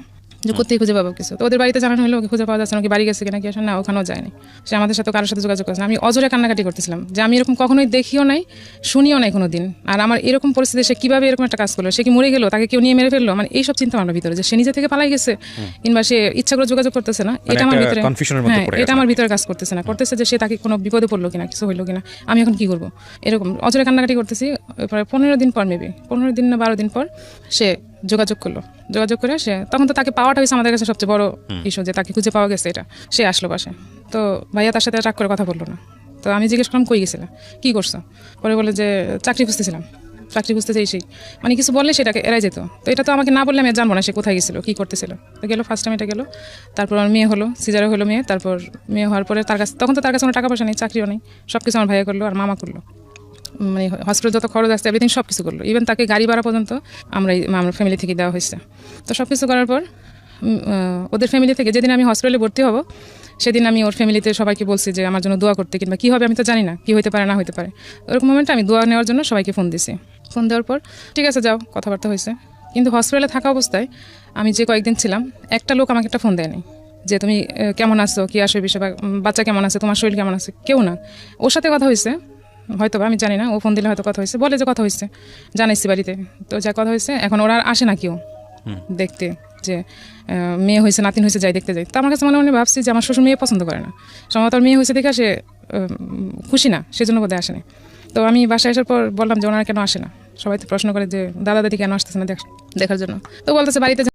যে কোথায় খুঁজে পাবো কিছু। তো ওদের বাড়িতে জানানো হলো ওকে খুঁজে পাওয়া যাচ্ছে না, ওকে বাড়ি গেছে কিনা কি আসে না, ওখানেও যায়নি। সে আমাদের সাথে কারোর সাথে যোগাযোগ করছে না। আমি অজরে কান্নাকাটি করতেছিলাম যে আমি এরকম কখনোই দেখিও নাই, শুনিও নাই কোনো দিন, আর আমার এরকম পরিস্থিতি সে কীভাবে এরকম একটা কাজ করলো, সে কি মরে গেলো, তাকে কেউ নিয়ে মেরে ফেললো, মানে এইসব চিন্তা আমার ভিতরে, যে সে নিজে থেকে পালাই গেছে কিংবা সে ইচ্ছা করে যোগাযোগ করতেছে না, এটা আমার ভিতরে, হ্যাঁ এটা আমার ভিতরে কাজ করতেছে না, করতেছে যে সে তাকে কোনো বিপদে পড়লো কিনা, কিছু হইলো কিনা, আমি এখন কি করবো, এরকম অজরে কান্নাকাটি করতেছি। প্রায় 15 দিন পর, মেবি 15 দিন না 12 দিন পর সে যোগাযোগ করলো। যোগাযোগ করে সে, তখন তো তাকে পাওয়াটা হয়েছে আমাদের কাছে সবচেয়ে বড় ইস্যু, যে তাকে খুঁজে পাওয়া গেছে এটা। সে আসলো বাসায়, তো ভাইয়া তার সাথে রাগ করে কথা বললো না। তো আমি জিজ্ঞেস করলাম কই গেছিলাম, কী করছো, পরে বলে যে চাকরি খুঁজতেছিলাম, চাকরি খুঁজতে চাই সেই, মানে কিছু বললে সেটাকে এড়াই যেত। তো এটা তো আমাকে না বললে আমি জানবো না সে কোথায় গেছিলো, কী করতেছিল। তো গেলো, ফার্স্ট টাইম এটা গেলো। তারপর আমার মেয়ে হলো, সিজারে হলো মেয়ে। তারপর মেয়ে হওয়ার পরে তার কাছে, তখন তো তার কাছে কোনো টাকা পয়সা নেই, চাকরিও নেই, সব কিছু আমার ভাইয়া করলো আর মামা করলো, মানে হসপিটাল যত খরচ আসছে এভরিথিং সব কিছু করলো, ইভেন তাকে গাড়ি ভাড়া পর্যন্ত আমরা ফ্যামিলি থেকে দেওয়া হয়েছে। তো সব কিছু করার পর ওদের ফ্যামিলি থেকে যেদিন আমি হসপিটালে ভর্তি হব, সেদিন আমি ওর ফ্যামিলিতে সবাইকে বলছি যে আমার জন্য দোয়া করতে, কিংবা কী হবে আমি তো জানি না, কী হতে পারে না হতে পারে। ওরকম মোমেন্টে আমি দোয়া নেওয়ার জন্য সবাইকে ফোন দিছি। ফোন দেওয়ার পর ঠিক আছে যাও, কথাবার্তা হয়েছে। কিন্তু হসপিটালে থাকা অবস্থায় আমি যে কয়েকদিন ছিলাম, একটা লোক আমাকে একটা ফোন দেয়নি যে তুমি কেমন আছো, কী আসো বিষয়, বা বাচ্চা কেমন আছে, তোমার শরীর কেমন আছে, কেউ না। ওর সাথে কথা হয়েছে হয়তো, আমি জানি না, ও ফোন দিলে হয়তো কথা হয়েছে, বলে যে কথা হয়েছে, জানাইছি বাড়িতে, তো যা কথা হয়েছে। এখন ওরা আর আসে না কেউ দেখতে, যে মেয়ে হয়েছে নাতিন হয়েছে যাই দেখতে যাই। তো আমার কাছে মনে মনে ভাবছি যে আমার শ্বশুর মেয়ে পছন্দ করে না, সম্ভবত মেয়ে হয়েছে দেখে সে খুশি না, সেজন্য বোধহয় আসে না। তো আমি বাসায় আসার পর বললাম যে ওনারা কেন আসে না, সবাই তো প্রশ্ন করে যে দাদা দাদি কেন আসতেছে না দেখার জন্য। তো বলতেছে বাড়িতে